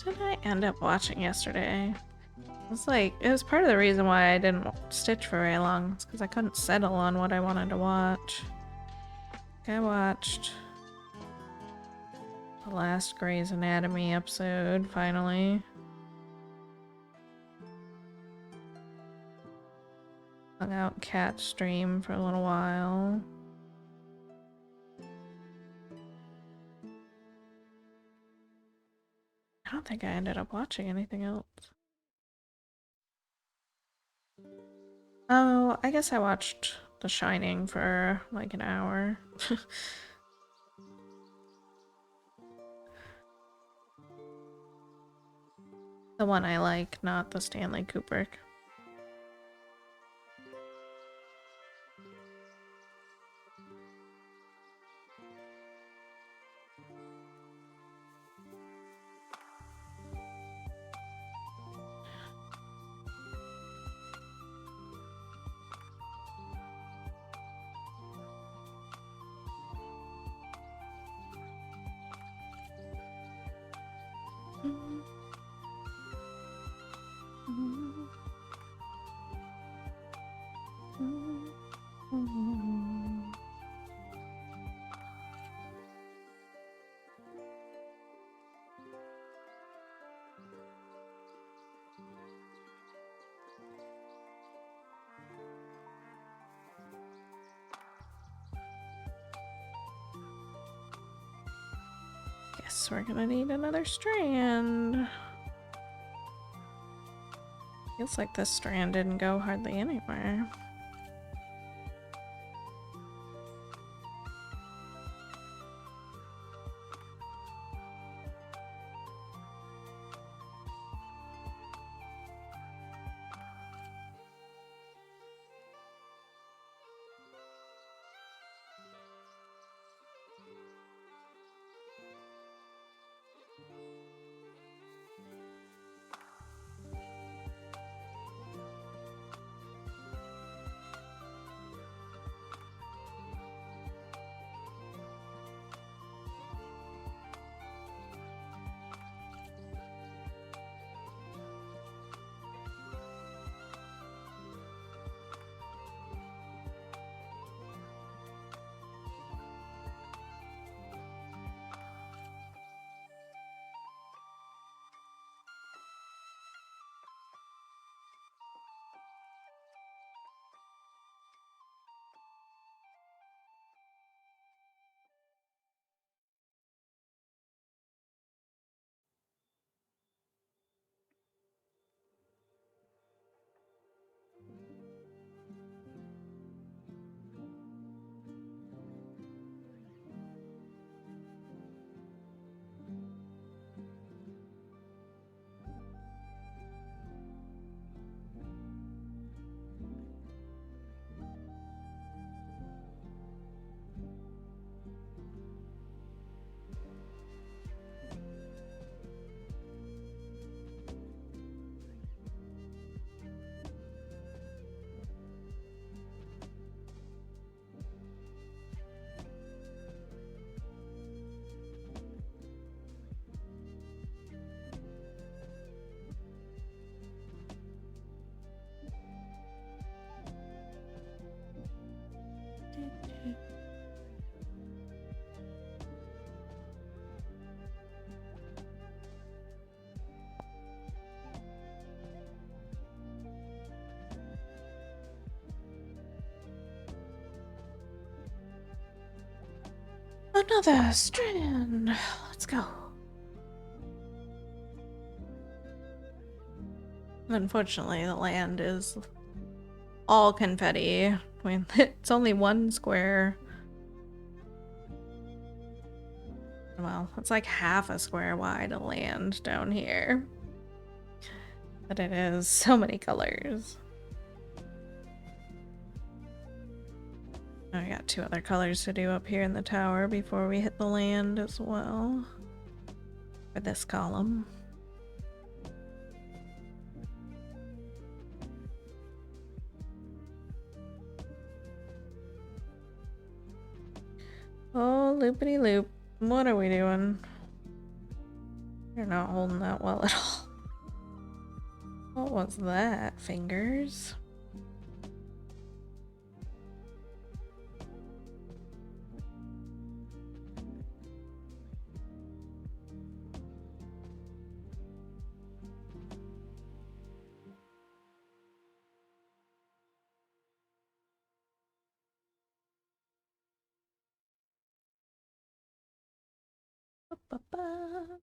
Did I end up watching yesterday? It's like, it was part of the reason why I didn't stitch for very long. It's because I couldn't settle on what I wanted to watch. I watched the last Grey's Anatomy episode, finally. Hung out cat stream for a little while. I don't think I ended up watching anything else. Oh, I guess I watched The Shining for like an hour. The one I like, not the Stanley Kubrick. Guess we're gonna need another strand. Feels like this strand didn't go hardly anywhere. Another strand. Let's go. Unfortunately, the land is all confetti. I mean, it's only one square. Well, it's like half a square wide of land down here. But it is so many colors. I got 2 other colors to do up here in the tower before we hit the land as well. For this column. Oh, loopity loop. What are we doing? You're not holding that well at all. What was that? Fingers? Ba-ba-ba.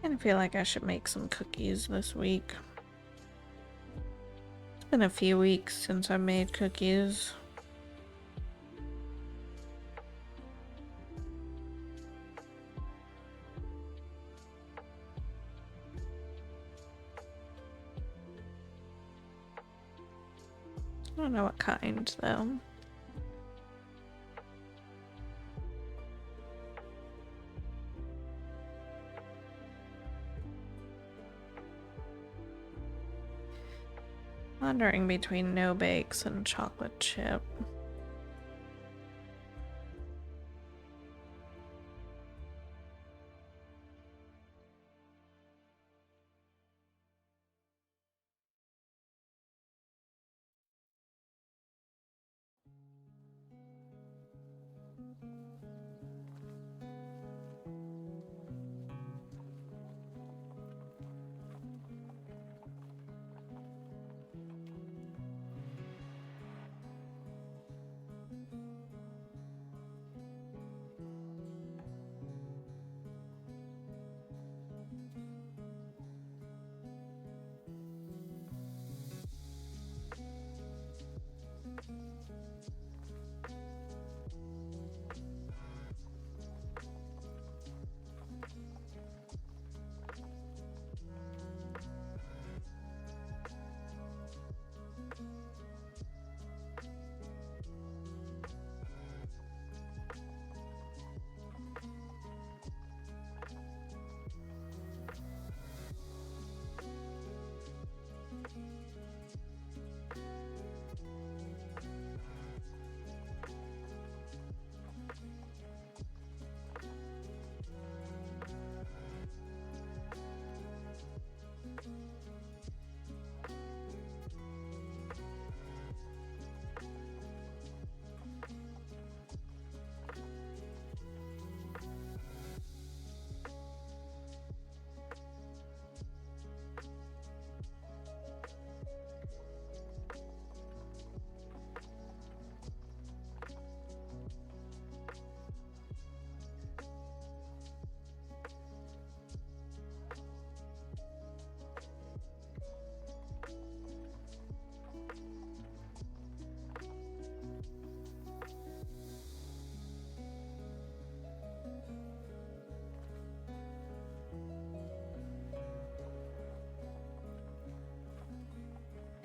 I feel like I should make some cookies this week. It's been a few weeks since I made cookies. I don't know what kind, though. Wandering between no bakes and chocolate chip.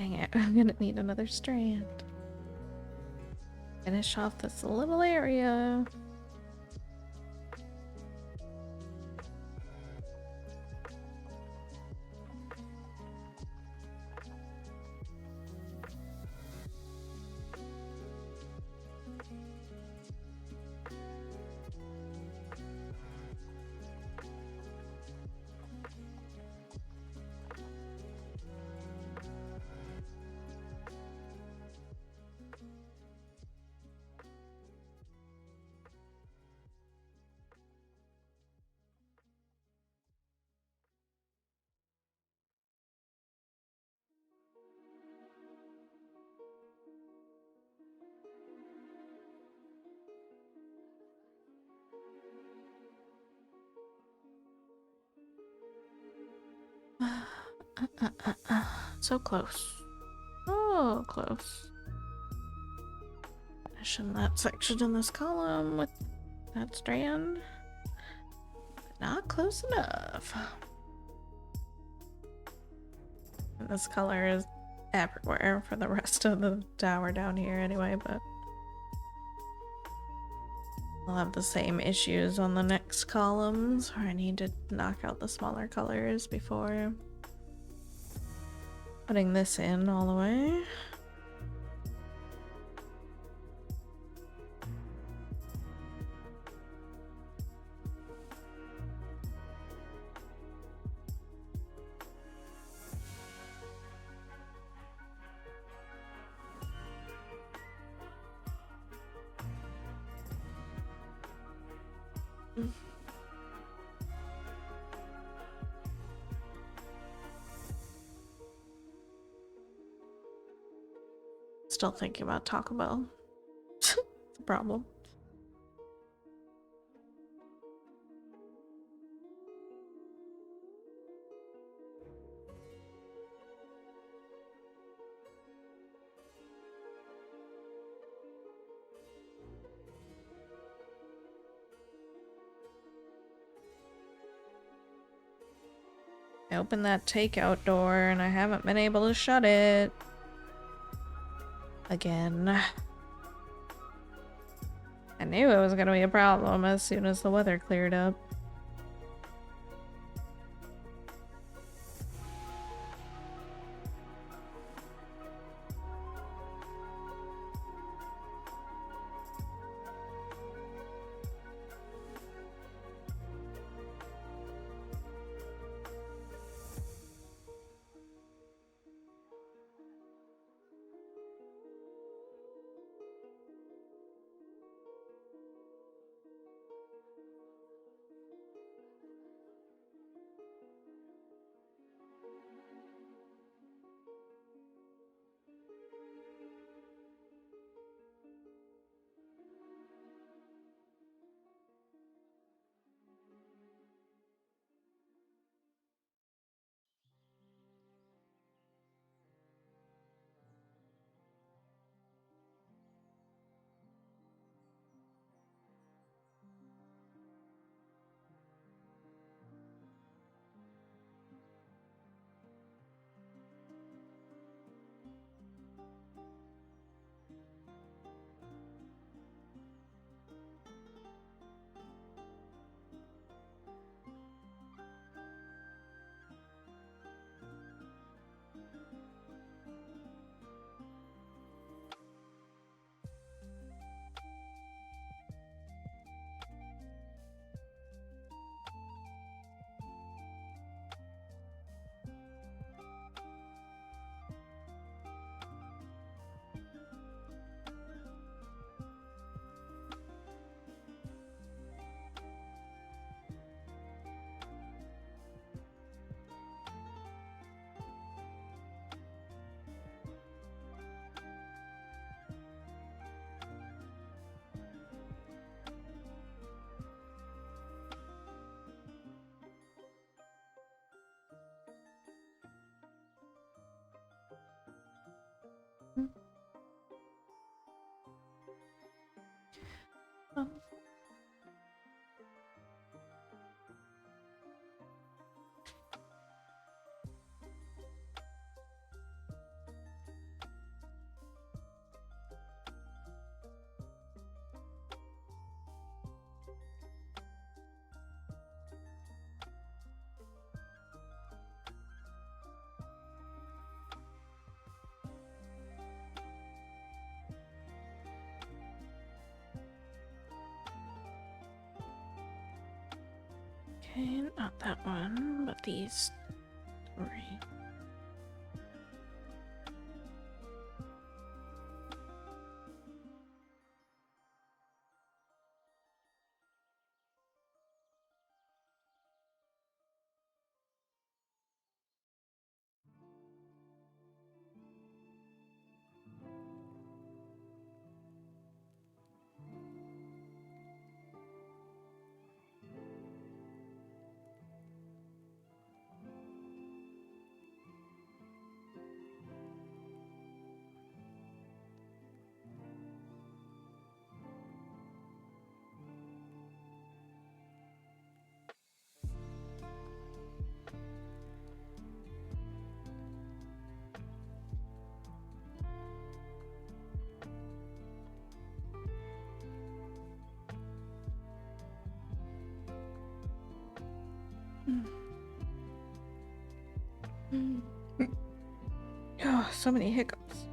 Dang it, I'm gonna need another strand. Finish off this little area. So close. Oh, close. Finishing that section in this column with that strand. But not close enough. And this color is everywhere for the rest of the tower down here anyway, but I'll have the same issues on the next columns where I need to knock out the smaller colors before putting this in all the way. Still thinking about Taco Bell. It's a problem. I opened that takeout door and I haven't been able to shut it. Again. I knew it was gonna be a problem as soon as the weather cleared up. Okay, not that one, but these three. Oh, so many hiccups.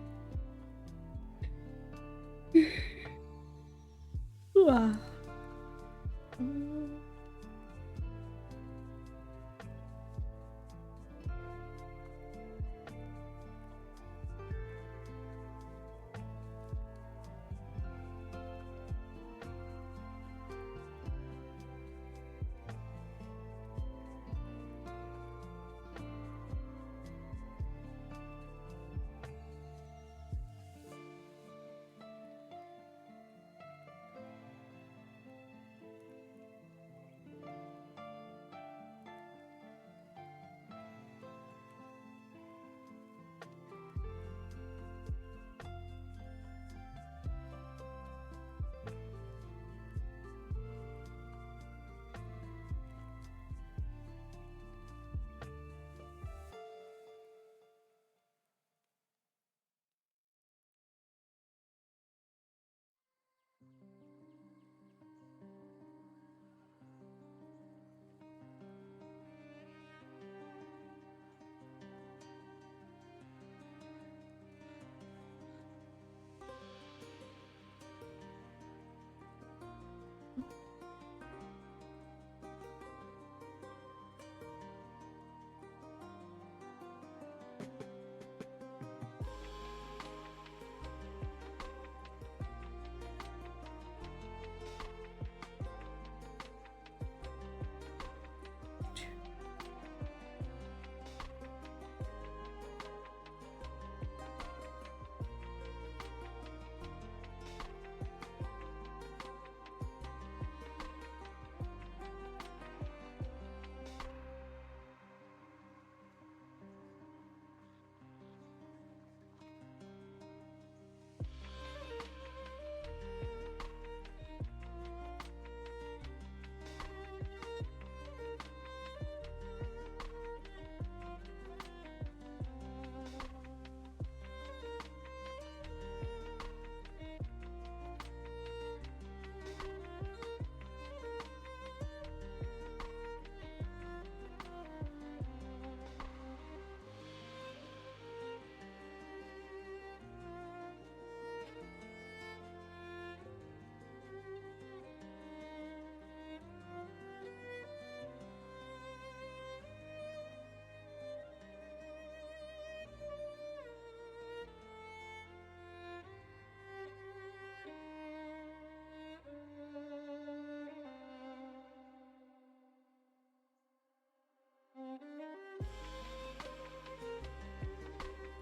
Ah.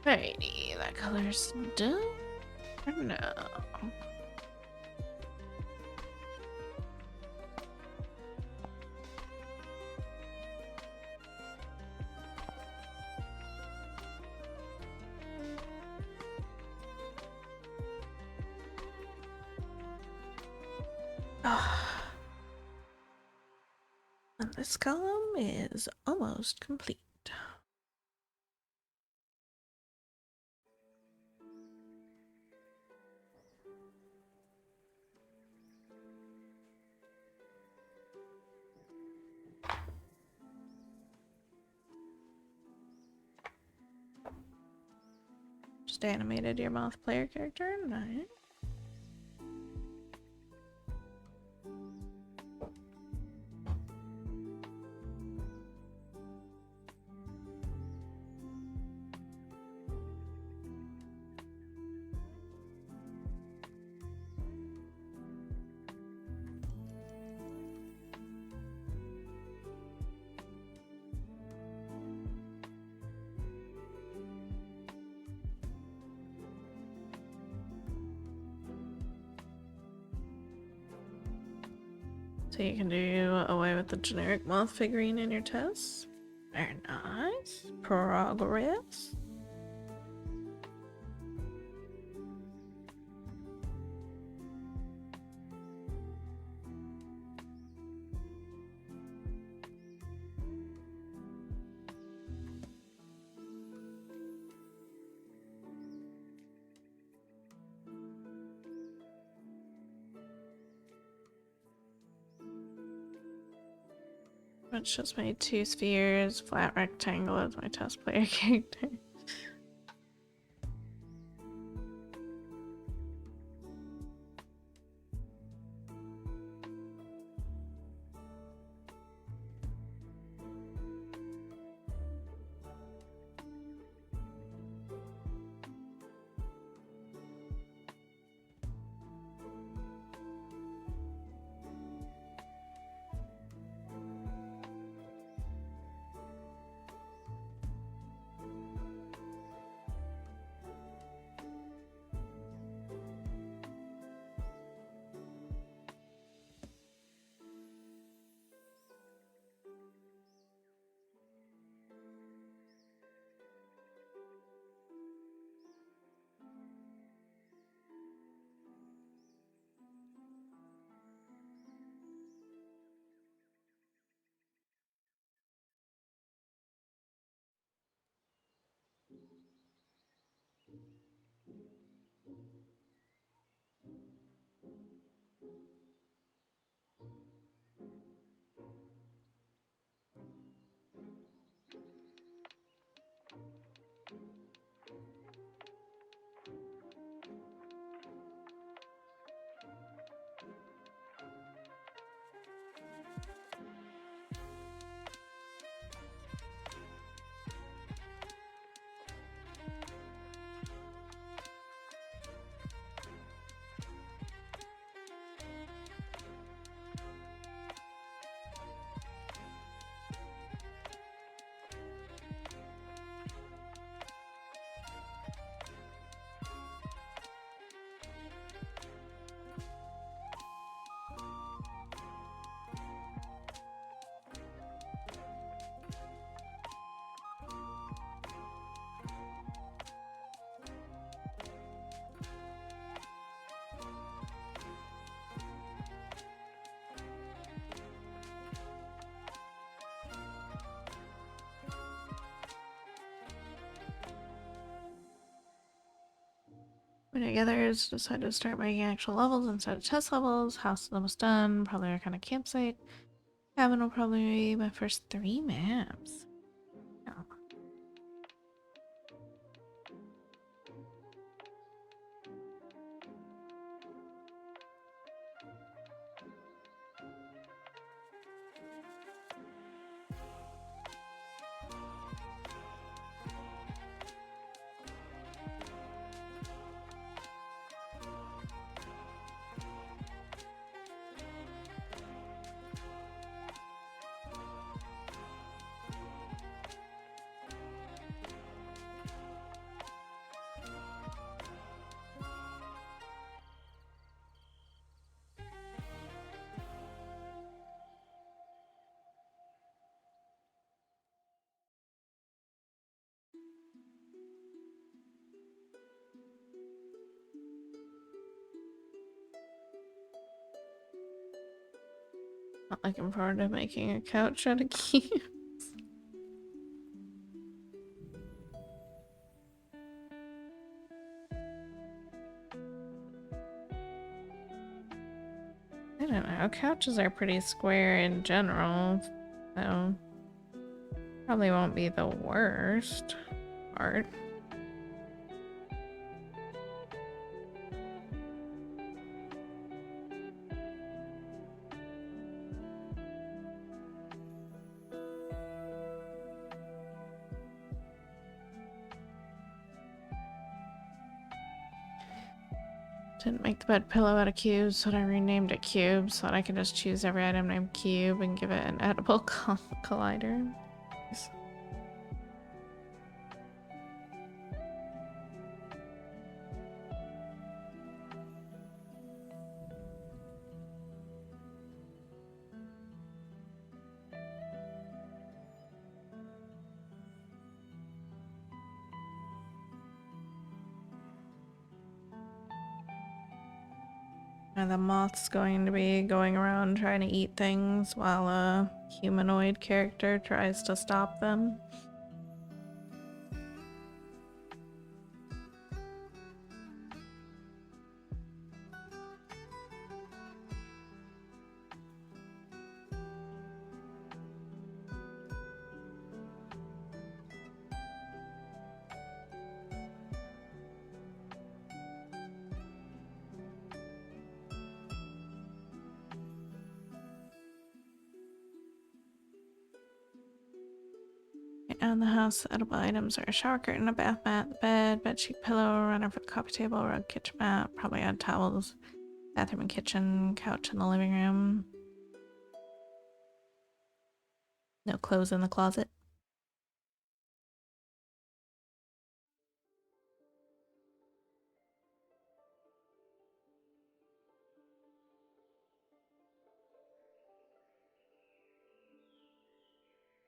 Alrighty, that color's done. Or no. And this column is almost complete. Just animated your mouth player character. Nice. So you can do away with the generic moth figurine in your tests. Very nice. Progress. It's just made 2 spheres, flat rectangle as my test player character. Put together is decided to start making actual levels instead of test levels. House is almost done. Probably our kind of campsite. Cabin will probably be my first 3 maps. Oh. Not looking forward to making a couch out of cubes. I don't know. Couches are pretty square in general, so probably won't be the worst part. Didn't make the bed pillow out of cubes, so I renamed it Cube so that I can just choose every item named Cube and give it an edible collider. Nice. Are the moths going to be going around trying to eat things while a humanoid character tries to stop them? Around the house, edible items are a shower curtain, a bath mat, the bed, bedsheet, pillow, runner for the coffee table, rug, kitchen mat, probably odd towels, bathroom and kitchen, couch in the living room. No clothes in the closet.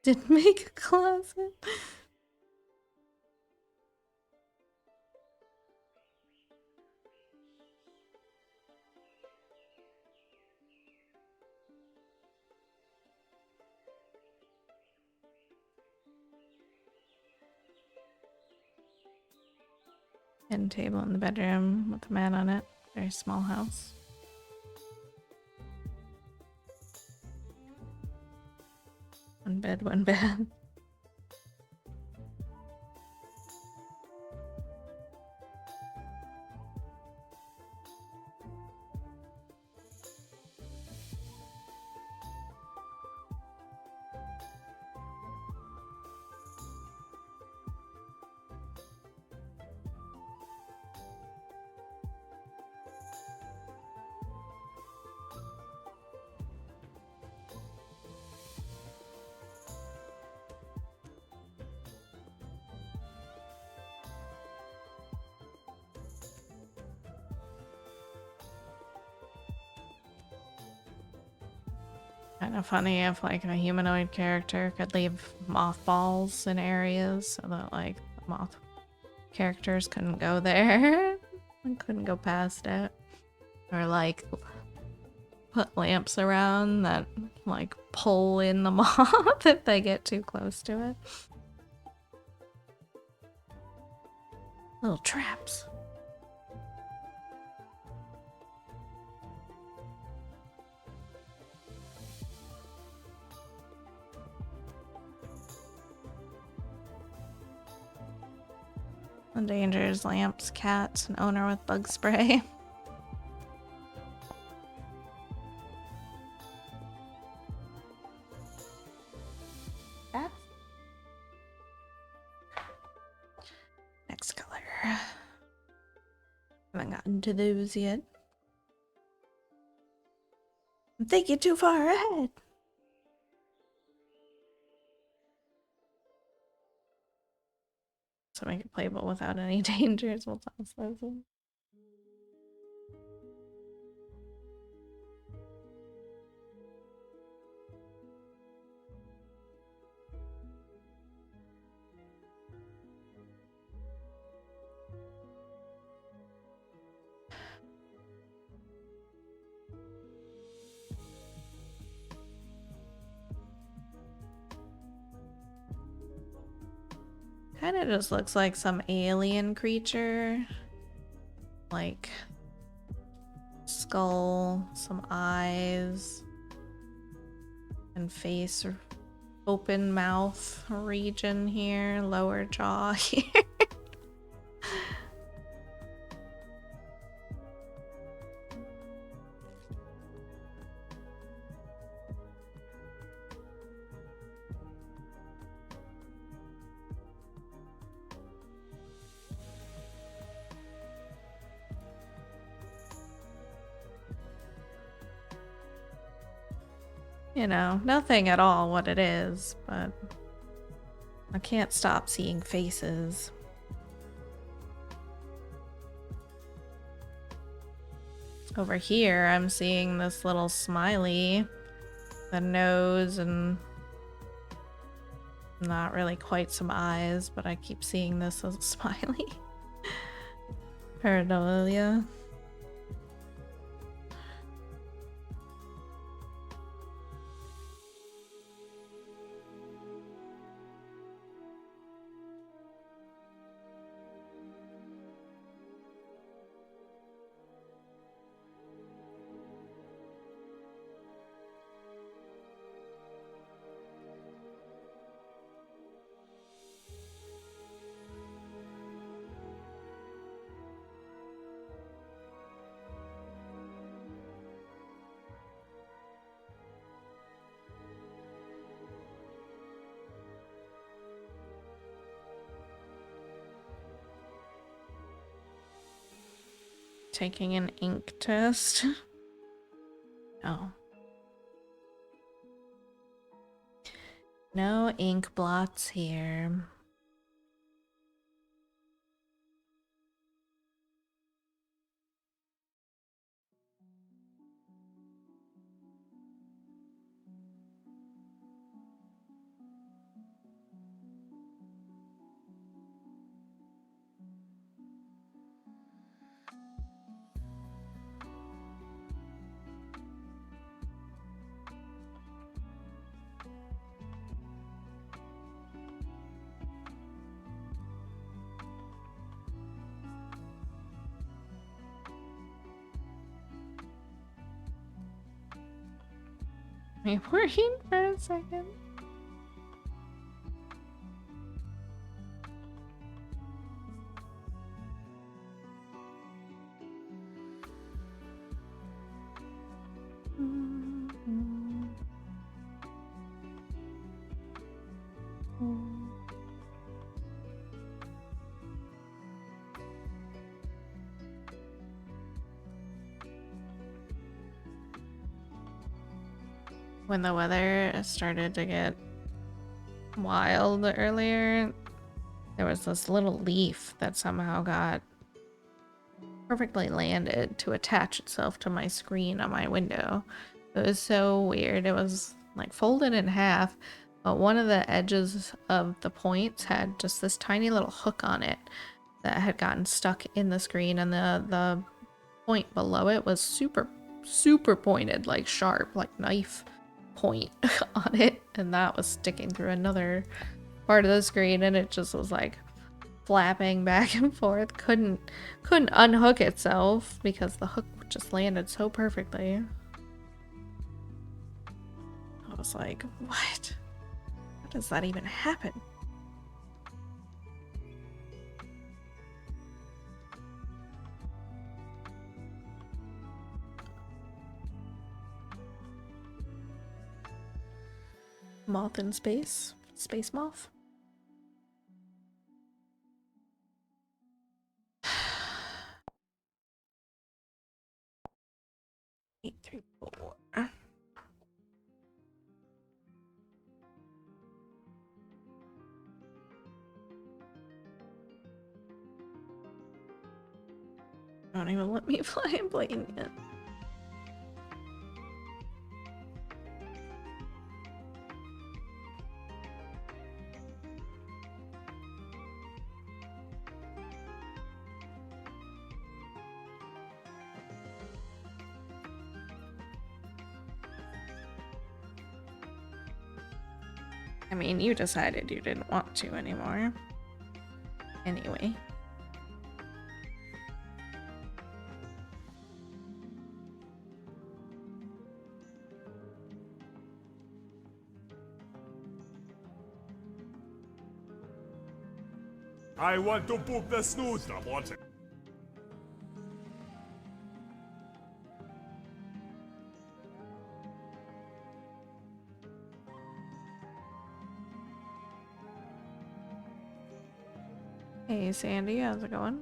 Didn't make a closet. End table in the bedroom with a mat on it. Very small house. One bed, one bath. Kind of funny if like a humanoid character could leave mothballs in areas so that like moth characters couldn't go there and couldn't go past it. Or like put lamps around that like pull in the moth if they get too close to it. Little traps. Endangers lamps, cats, an owner with bug spray. Cats? Next color. Haven't gotten to those yet. I'm thinking too far ahead. So make it playable without any dangers. We'll toss those in. Kind of just looks like some alien creature. Like skull, some eyes, and face, or open mouth region here, lower jaw here. You know, nothing at all what it is, but I can't stop seeing faces. Over here, I'm seeing this little smiley, the nose, and not really quite some eyes, but I keep seeing this as a smiley. Pareidolia. taking an ink test. Oh. No ink blots here. Wait, working for a second. When the weather started to get wild earlier, there was this little leaf that somehow got perfectly landed to attach itself to my screen on my window. It was so weird. It was like folded in half, but one of the edges of the points had just this tiny little hook on it that had gotten stuck in the screen, and the point below it was super pointed, like sharp, like knife point on it, and that was sticking through another part of the screen, and it just was like flapping back and forth. Couldn't unhook itself because the hook just landed so perfectly. I was like, what? How does that even happen? Moth in space? Space moth? Eight, 3, 4. Don't even let me fly a plane yet. I mean, you decided you didn't want to anymore. Anyway. I want to poop the snooze. I want it. Hey Sandy, how's it going?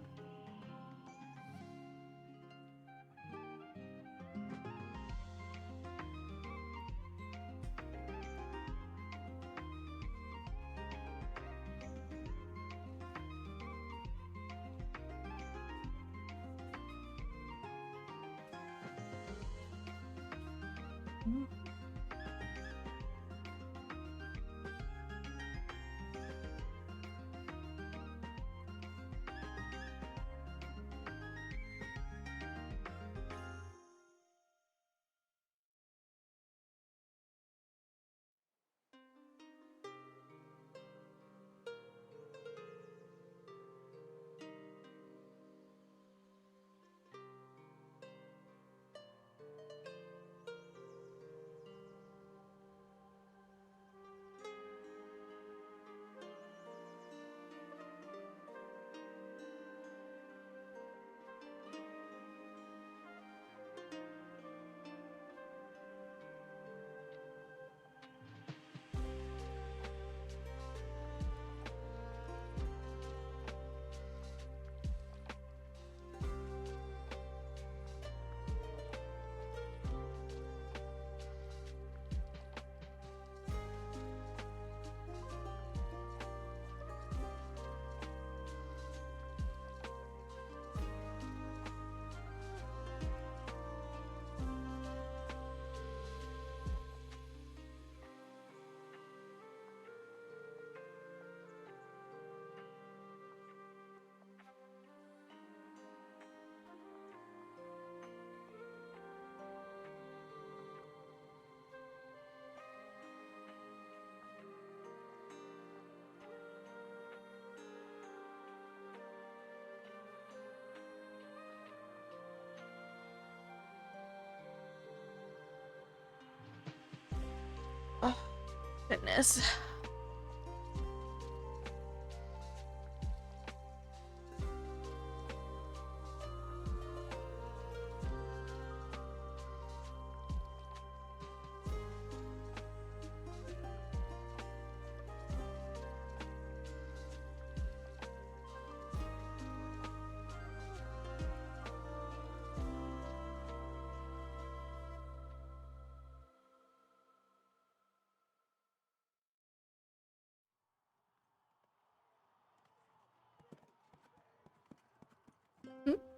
goodness.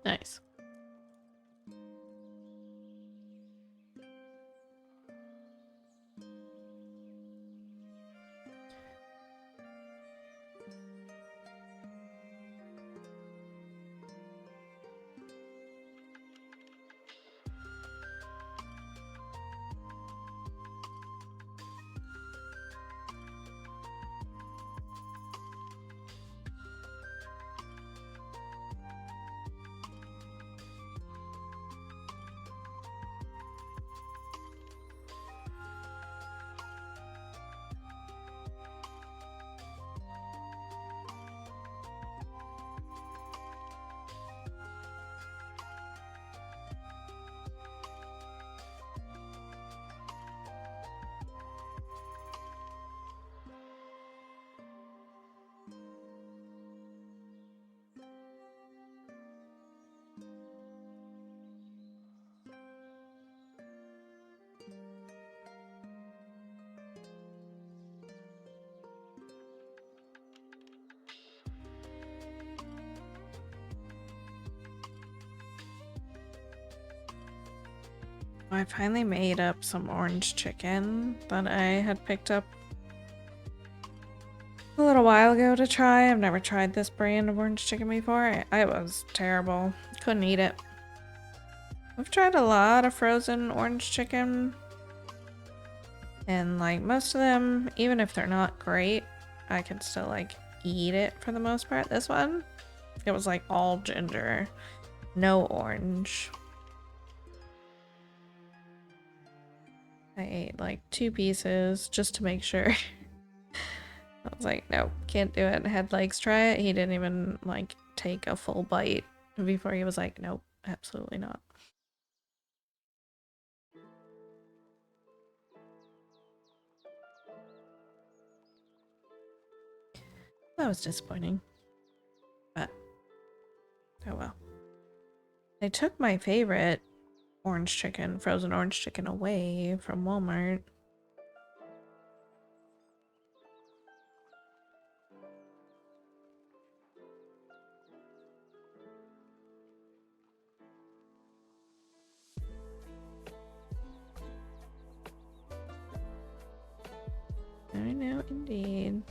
Nice. I finally made up some orange chicken that I had picked up a little while ago to try. I've never tried this brand of orange chicken before. It was terrible. Couldn't eat it. I've tried a lot of frozen orange chicken, and like most of them, even if they're not great, I can still like eat it for the most part. This one, it was like all ginger, no orange. I ate like 2 pieces just to make sure. I was like, nope, can't do it. I had Legs try it. He didn't even like take a full bite before he was like, nope, absolutely not. That was disappointing. But, oh well. They took my favorite orange chicken, frozen orange chicken, away from Walmart. I know, indeed.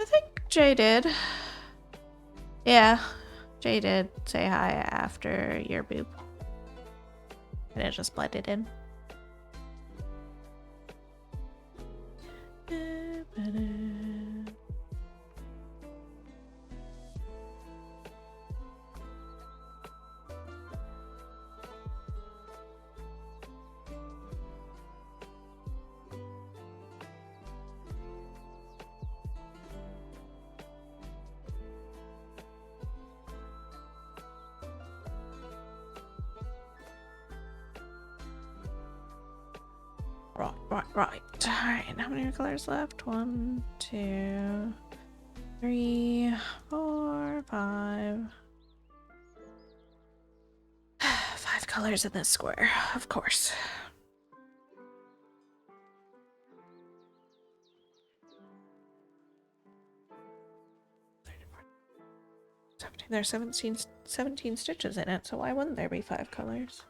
I think Jay did. Yeah, Jay did say hi after your boop. And it just blended in. Right. Alright, how many colors left? 1, 2, 3, 4, 5. 5 colors in this square, of course. There's 17 stitches in it, so why wouldn't there be 5 colors?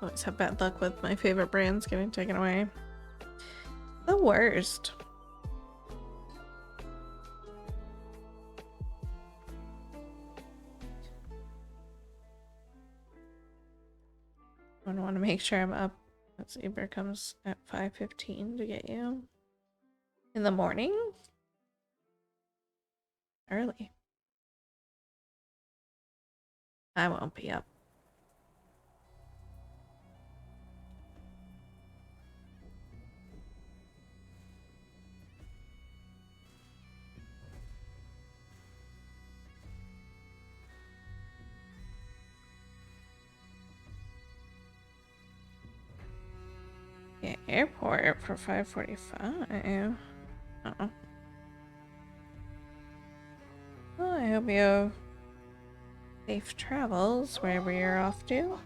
Always have bad luck with my favorite brands getting taken away. The worst. I want to make sure I'm up. As Uber comes at 5:15 to get you. In the morning? Early. I won't be up. Yeah, airport for 5:45. Uh-oh. Well, I hope you have safe travels wherever you're off to.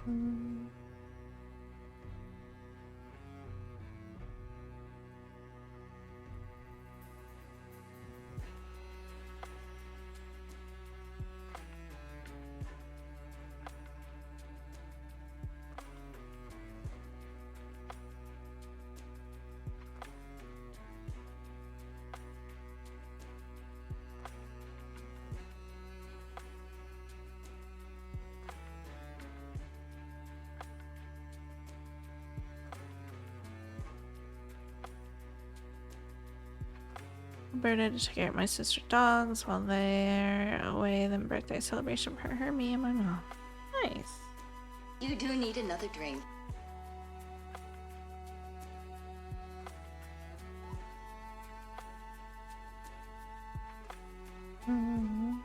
Mm. Birthday to take care of my sister's dogs while they're away, then birthday celebration for her, me, and my mom. Nice. You do need another drink. Mm.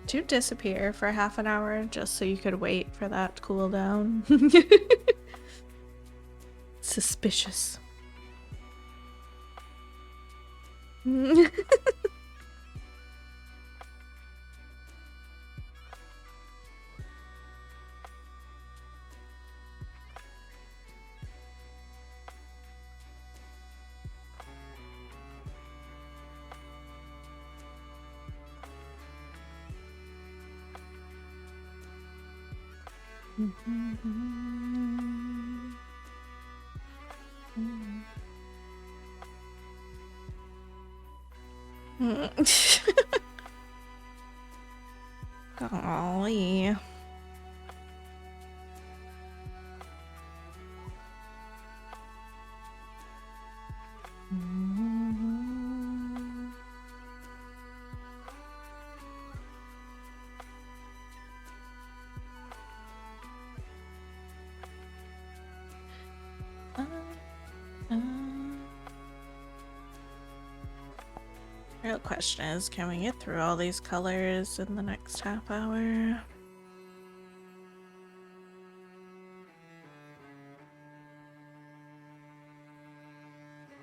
To disappear for half an hour just so you could wait for that to cool down. Suspicious. Golly. Real question is, can we get through all these colors in the next half hour?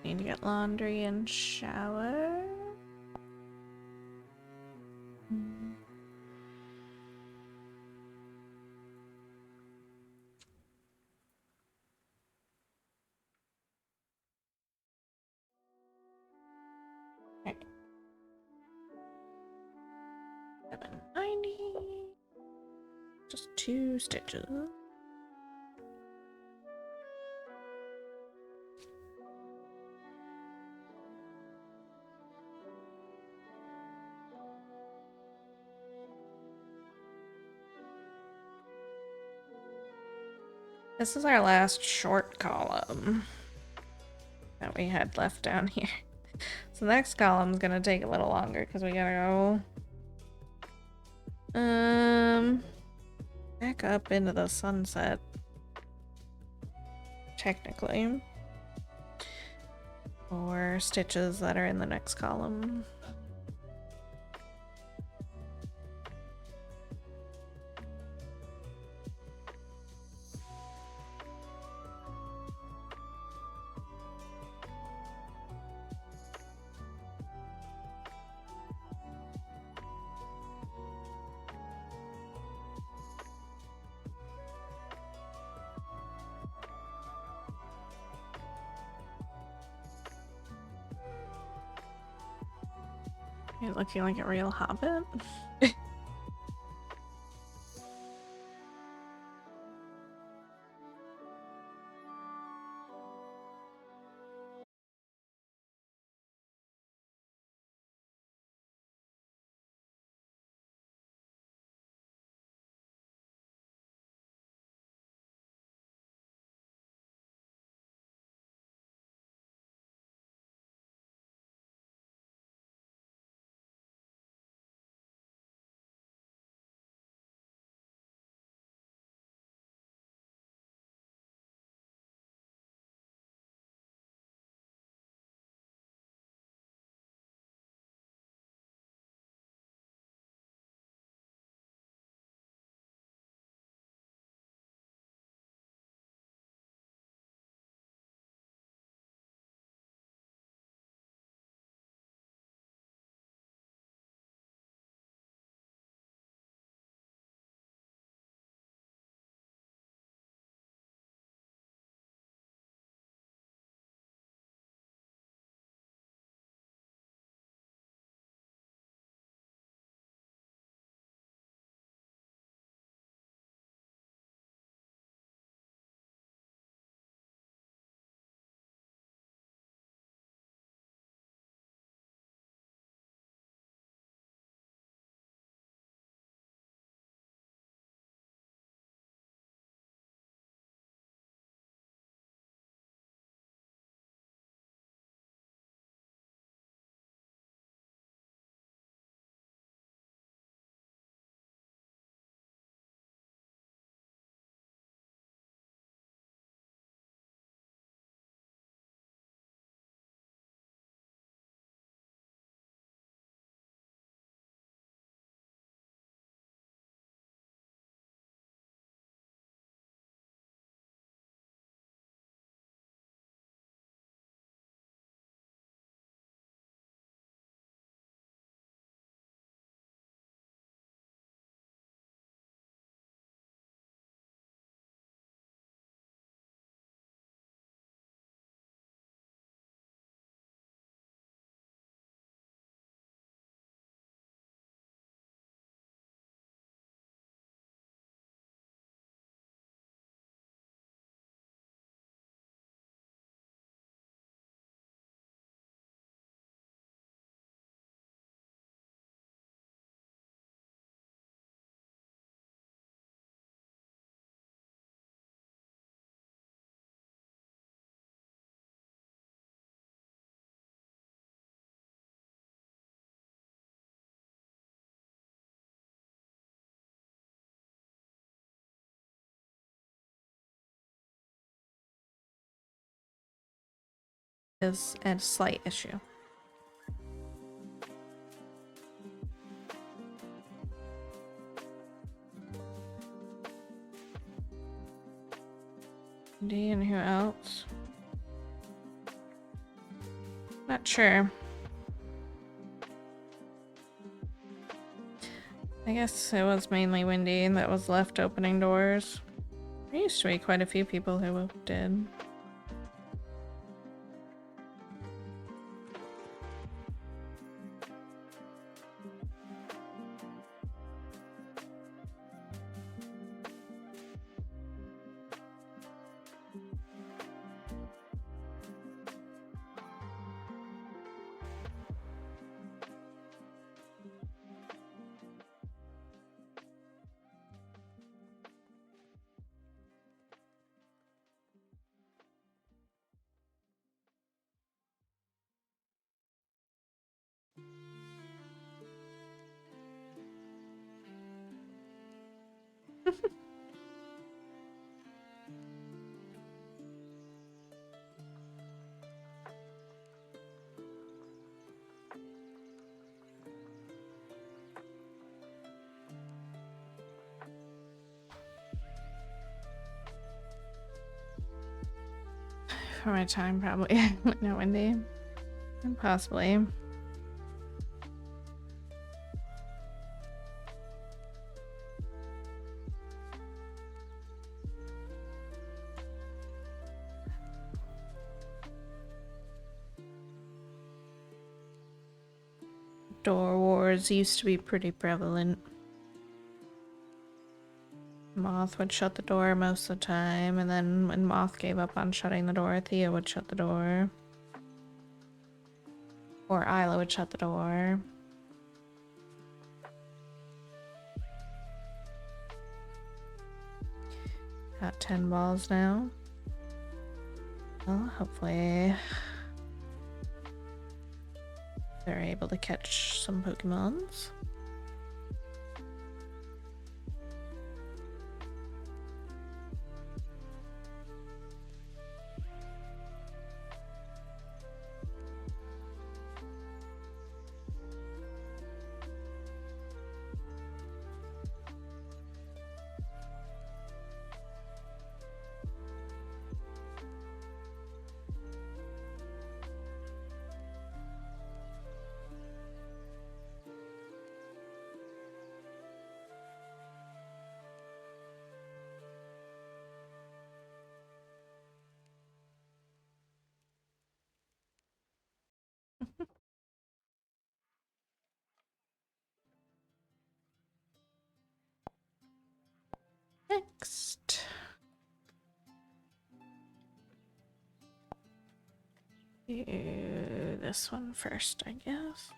Need to get laundry and shower. Okay. 790. Just 2 stitches. This is our last short column that we had left down here. So the next column is gonna take a little longer because we gotta go back up into the sunset. Technically. Or stitches that are in the next column. You're looking like a real hobbit. Is a slight issue. D and who else? Not sure. I guess it was mainly Wendy that was left opening doors. There used to be quite a few people who did. For my time, probably. No, Wendy. Possibly. door wars used to be pretty prevalent. Moth would shut the door most of the time, and then when Moth gave up on shutting the door, Thea would shut the door. Or Isla would shut the door. Got 10 balls now. Well, hopefully they're able to catch some Pokemons. Next. Do this one first, I guess.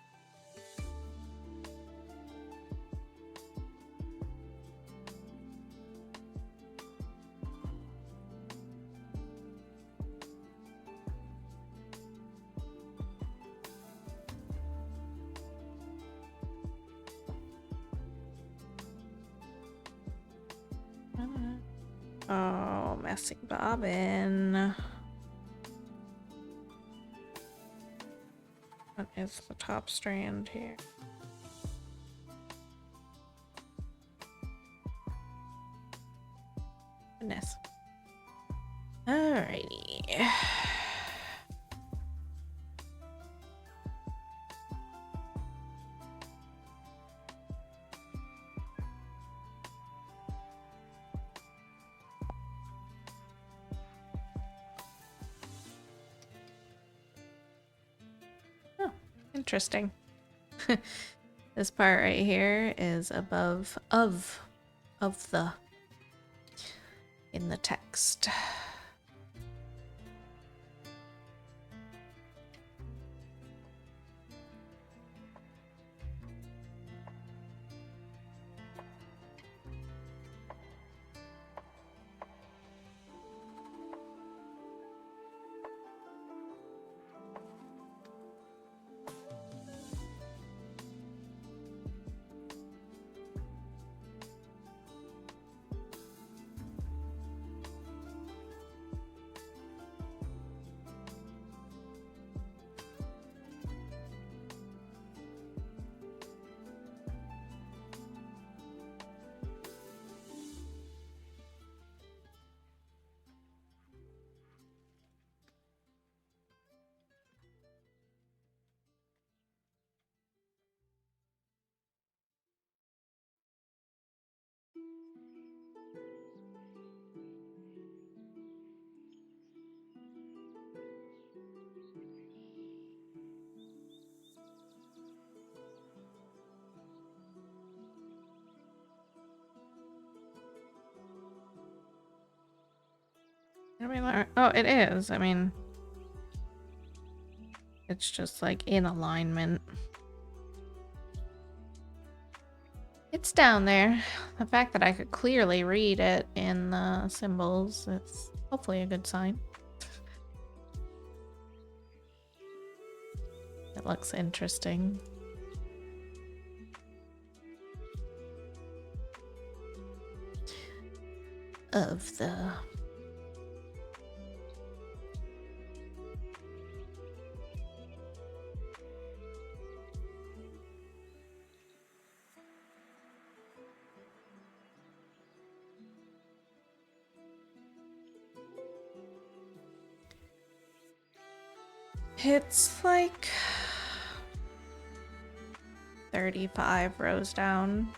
Oh, messy bobbin. What is the top strand here? Goodness. Alrighty. Interesting. This part right here is above the in the text. Oh, it is. I mean, it's just like in alignment. It's down there. The fact that I could clearly read it in the symbols is hopefully a good sign. It looks interesting. Of the It's like 35 rows down.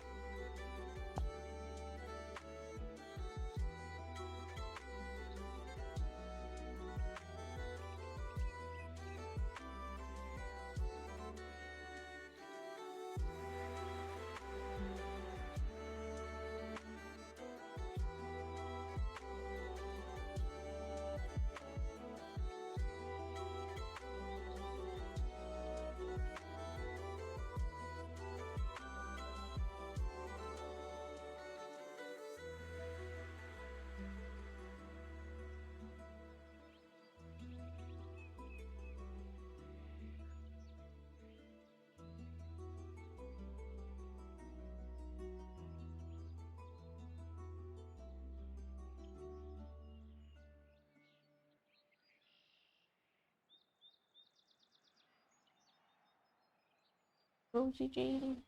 Rosie Jane.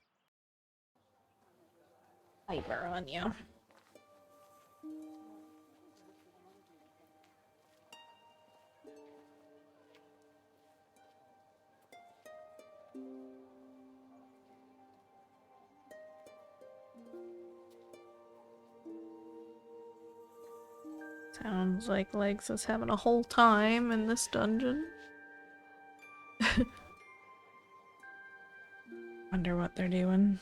Fiber on you. Sounds like Legs is having a whole time in this dungeon. Wonder what they're doing.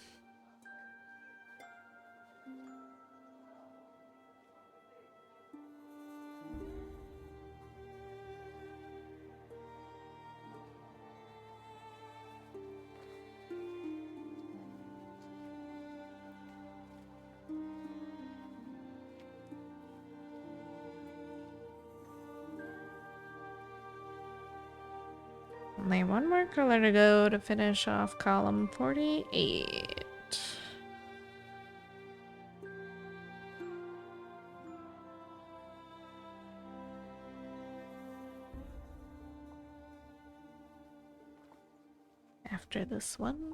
Only one more color to go to finish off column 48. After this one.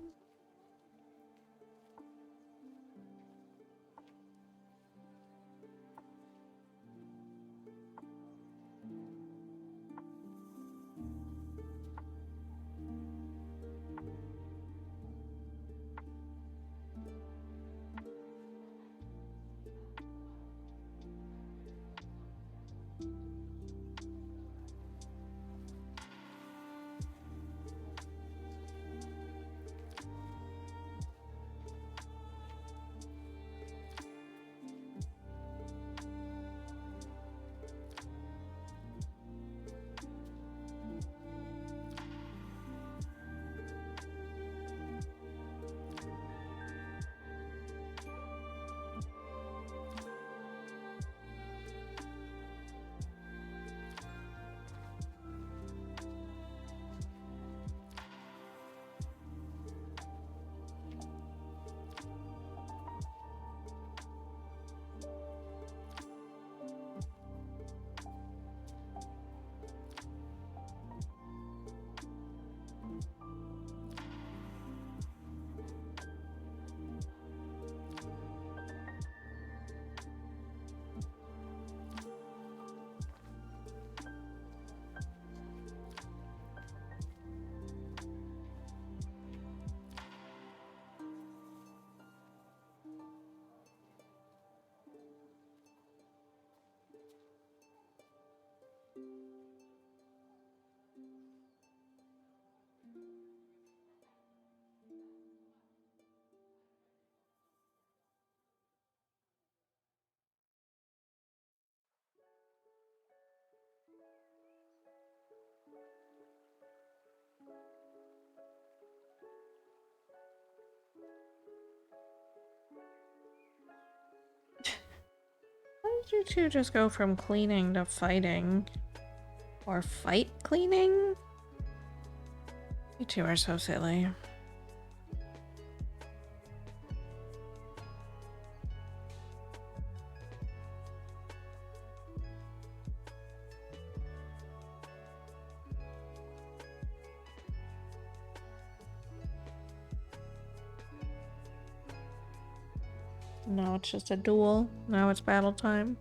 Why did you two just go from cleaning to fighting? Or fight cleaning? You two are so silly. No, it's just a duel. Now it's battle time.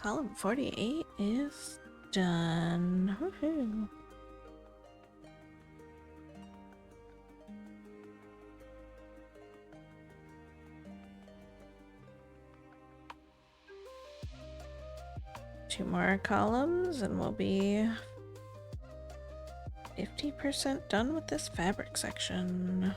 Column 48 is done. Woohoo. Two more columns and we'll be 50% done with this fabric section.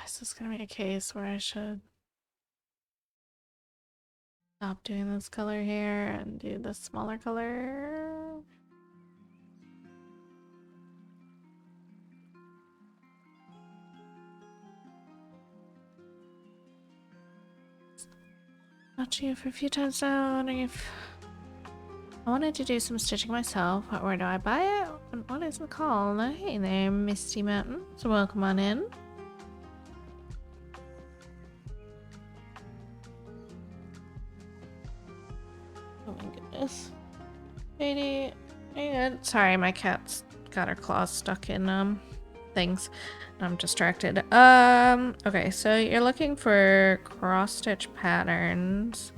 Is this gonna be a case where I should stop doing this color here and do the smaller color? Watching it for a few times now, wondering if I wanted to do some stitching myself. Where do I buy it? And what is it called? Hey there, Misty Mountain. So welcome on in. Oh my goodness. Katie, are you good? Sorry, my cat's got her claws stuck in things. I'm distracted. Okay, so you're looking for cross stitch patterns.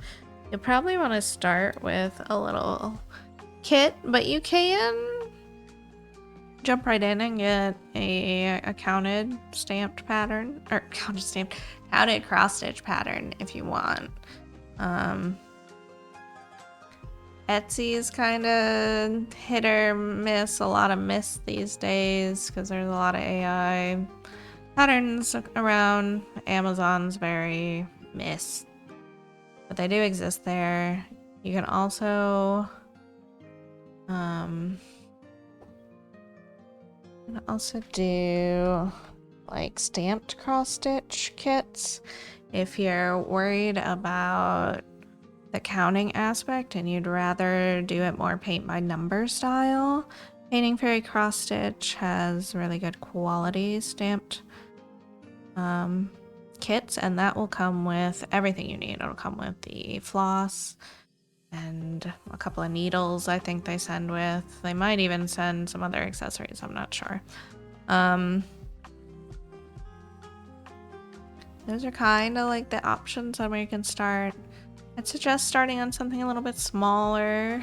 You probably want to start with a little kit, but you can jump right in and get a counted stamped pattern, or counted cross stitch pattern if you want. Etsy is kind of hit or miss, a lot of miss these days because there's a lot of AI patterns around. Amazon's very miss, but they do exist there. You can also do like stamped cross stitch kits if you're worried about the counting aspect and you'd rather do it more paint by number style. Painting Fairy Cross Stitch has really good quality stamped kits, and that will come with everything you need. It'll come with the floss and a couple of needles I think they send with. They might even send some other accessories, I'm not sure. Those are kind of like the options on where you can start. I'd suggest starting on something a little bit smaller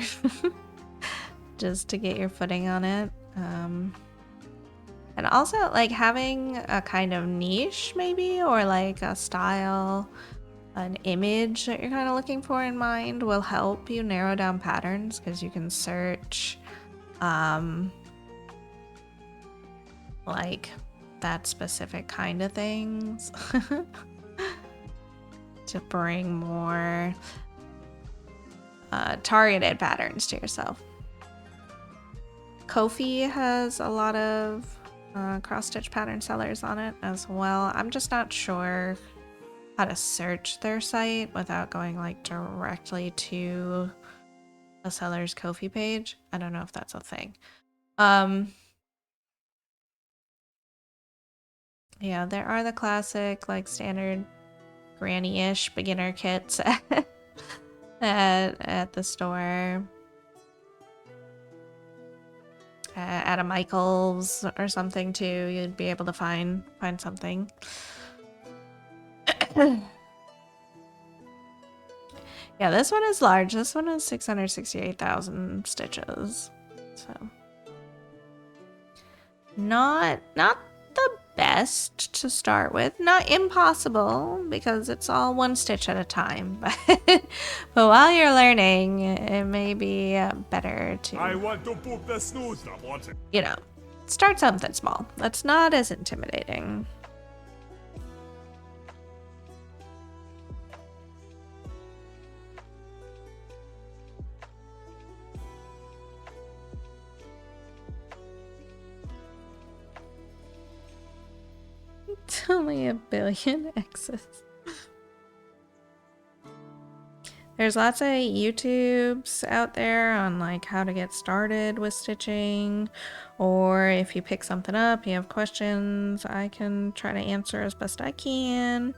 just to get your footing on it. And also like having a kind of niche maybe, or like a style, an image that you're kind of looking for in mind will help you narrow down patterns, because you can search like that specific kind of things to bring more targeted patterns to yourself. Ko-fi has a lot of cross-stitch pattern sellers on it as well. I'm just not sure how to search their site without going like directly to a seller's Ko-fi page. I don't know if that's a thing. Yeah, there are the classic like standard granny-ish beginner kits at the store. At a Michael's or something too, you'd be able to find something. Yeah, this one is large. This one is 668,000 stitches. So not the best to start with. Not impossible because it's all one stitch at a time. But while you're learning, it may be better to, I want to poop the snooze. What's it? you know, start something small. That's not as intimidating. It's only 1 billion X's. There's lots of YouTubes out there on like how to get started with stitching, or if you pick something up, you have questions, I can try to answer as best I can.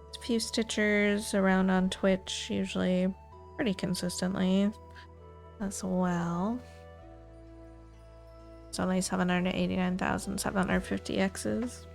There's a few stitchers around on Twitch, usually pretty consistently as well. It's only 789,750 X's.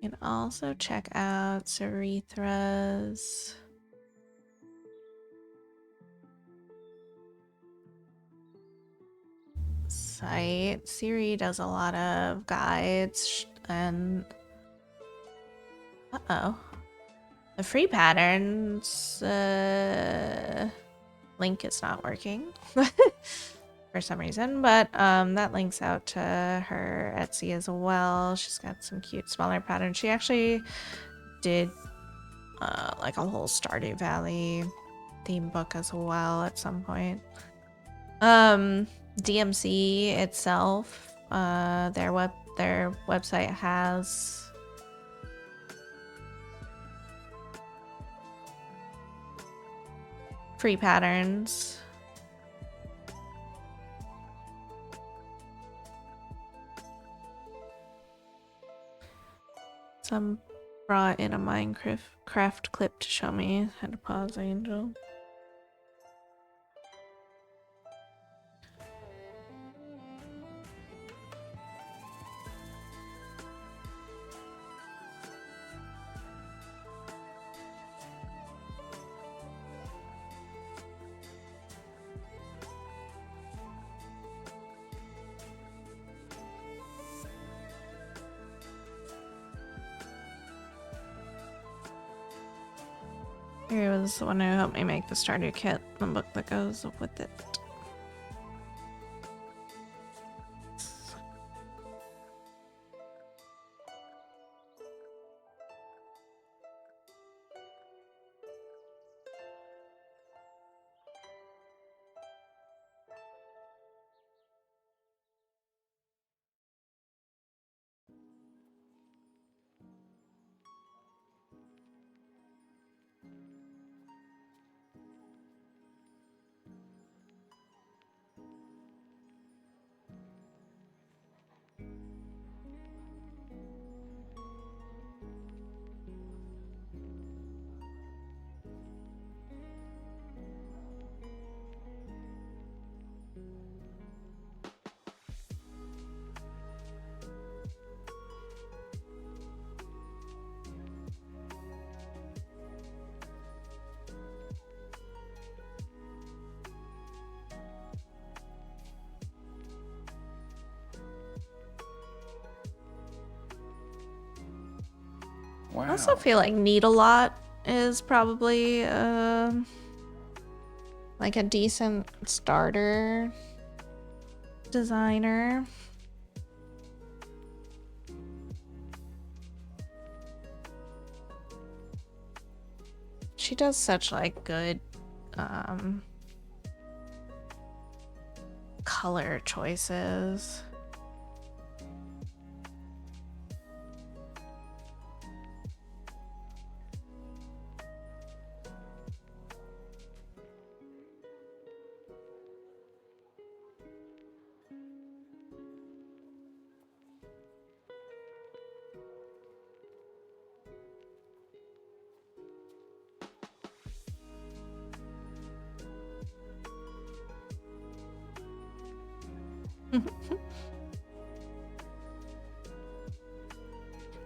You can also check out Sarithra's site. Siri does a lot of guides and the free patterns link is not working for some reason, but that links out to her Etsy as well. She's got some cute smaller patterns. She actually did like a whole Stardew Valley theme book as well at some point. DMC itself, their website has free patterns. Some brought in a Minecraft clip to show me. Had to pause, Angel. He was the one who helped me make the starter kit, the book that goes with it. Wow. I also feel like Needlelot is probably like a decent starter designer. She does such like good color choices.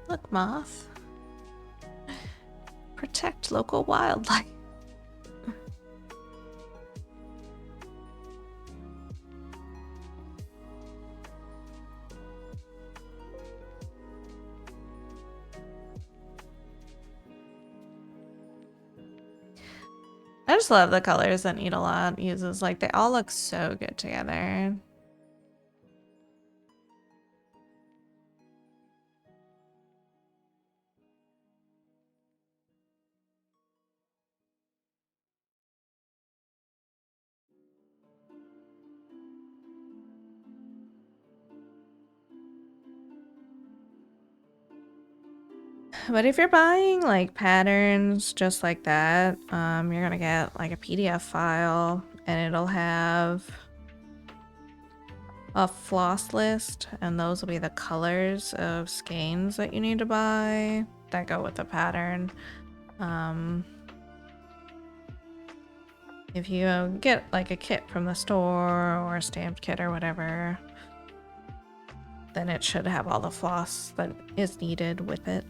Look, moth. Protect local wildlife. I just love the colors that Eat-A-Lot uses. Like, they all look so good together. But if you're buying like patterns just like that, you're gonna get like a PDF file and it'll have a floss list, and those will be the colors of skeins that you need to buy that go with the pattern. If you get like a kit from the store or a stamped kit or whatever, then it should have all the floss that is needed with it.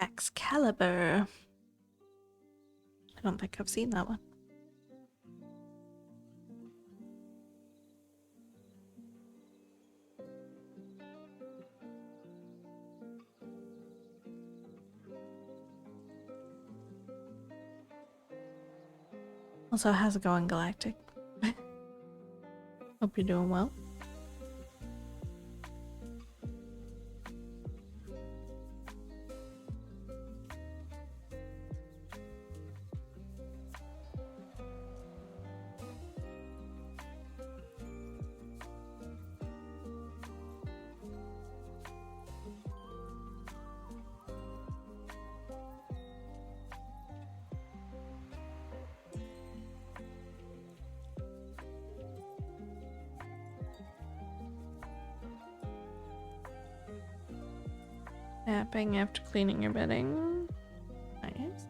Excalibur. I don't think I've seen that one. Also, how's it going, Galactic? Hope you're doing well. Napping after cleaning your bedding. Nice.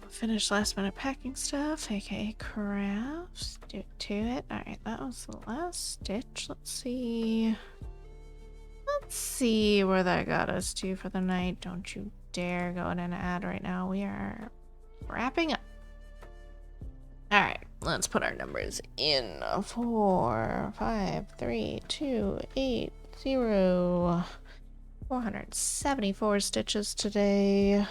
Finish last minute packing stuff, aka crafts. Do to it. Alright, that was the last stitch. Let's see. Let's see where that got us to for the night. Don't you dare go in an ad right now. We are wrapping up. Alright, let's put our numbers in. 4, 5, 3, 2, 8, 0. 474 stitches today.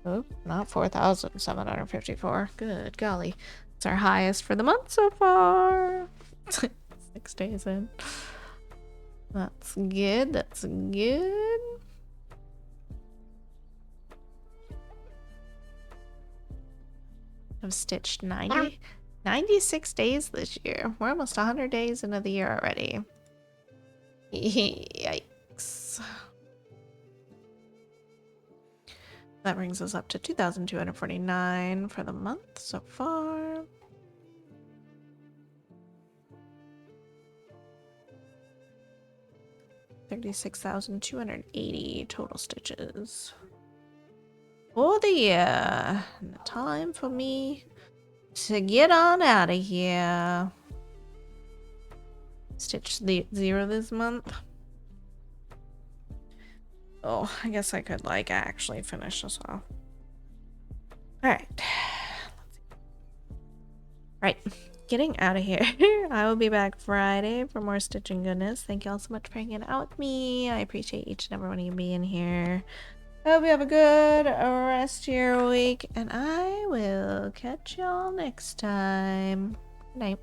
Oh, not 4,754. Good golly. It's our highest for the month so far. 6 days in. That's good. That's good. I've stitched 96 days this year. We're almost 100 days into the year already. Yikes. That brings us up to 2,249 for the month so far. $36,280 total stitches for the year. And time for me to get on out of here. Stitch the 0 this month. Oh, I guess I could like actually finish this off. Alright. Right. Getting out of here. I will be back Friday for more stitching goodness. Thank you all so much for hanging out with me. I appreciate each and every one of you being here. I hope you have a good rest of your week, and I will catch y'all next time. Good night.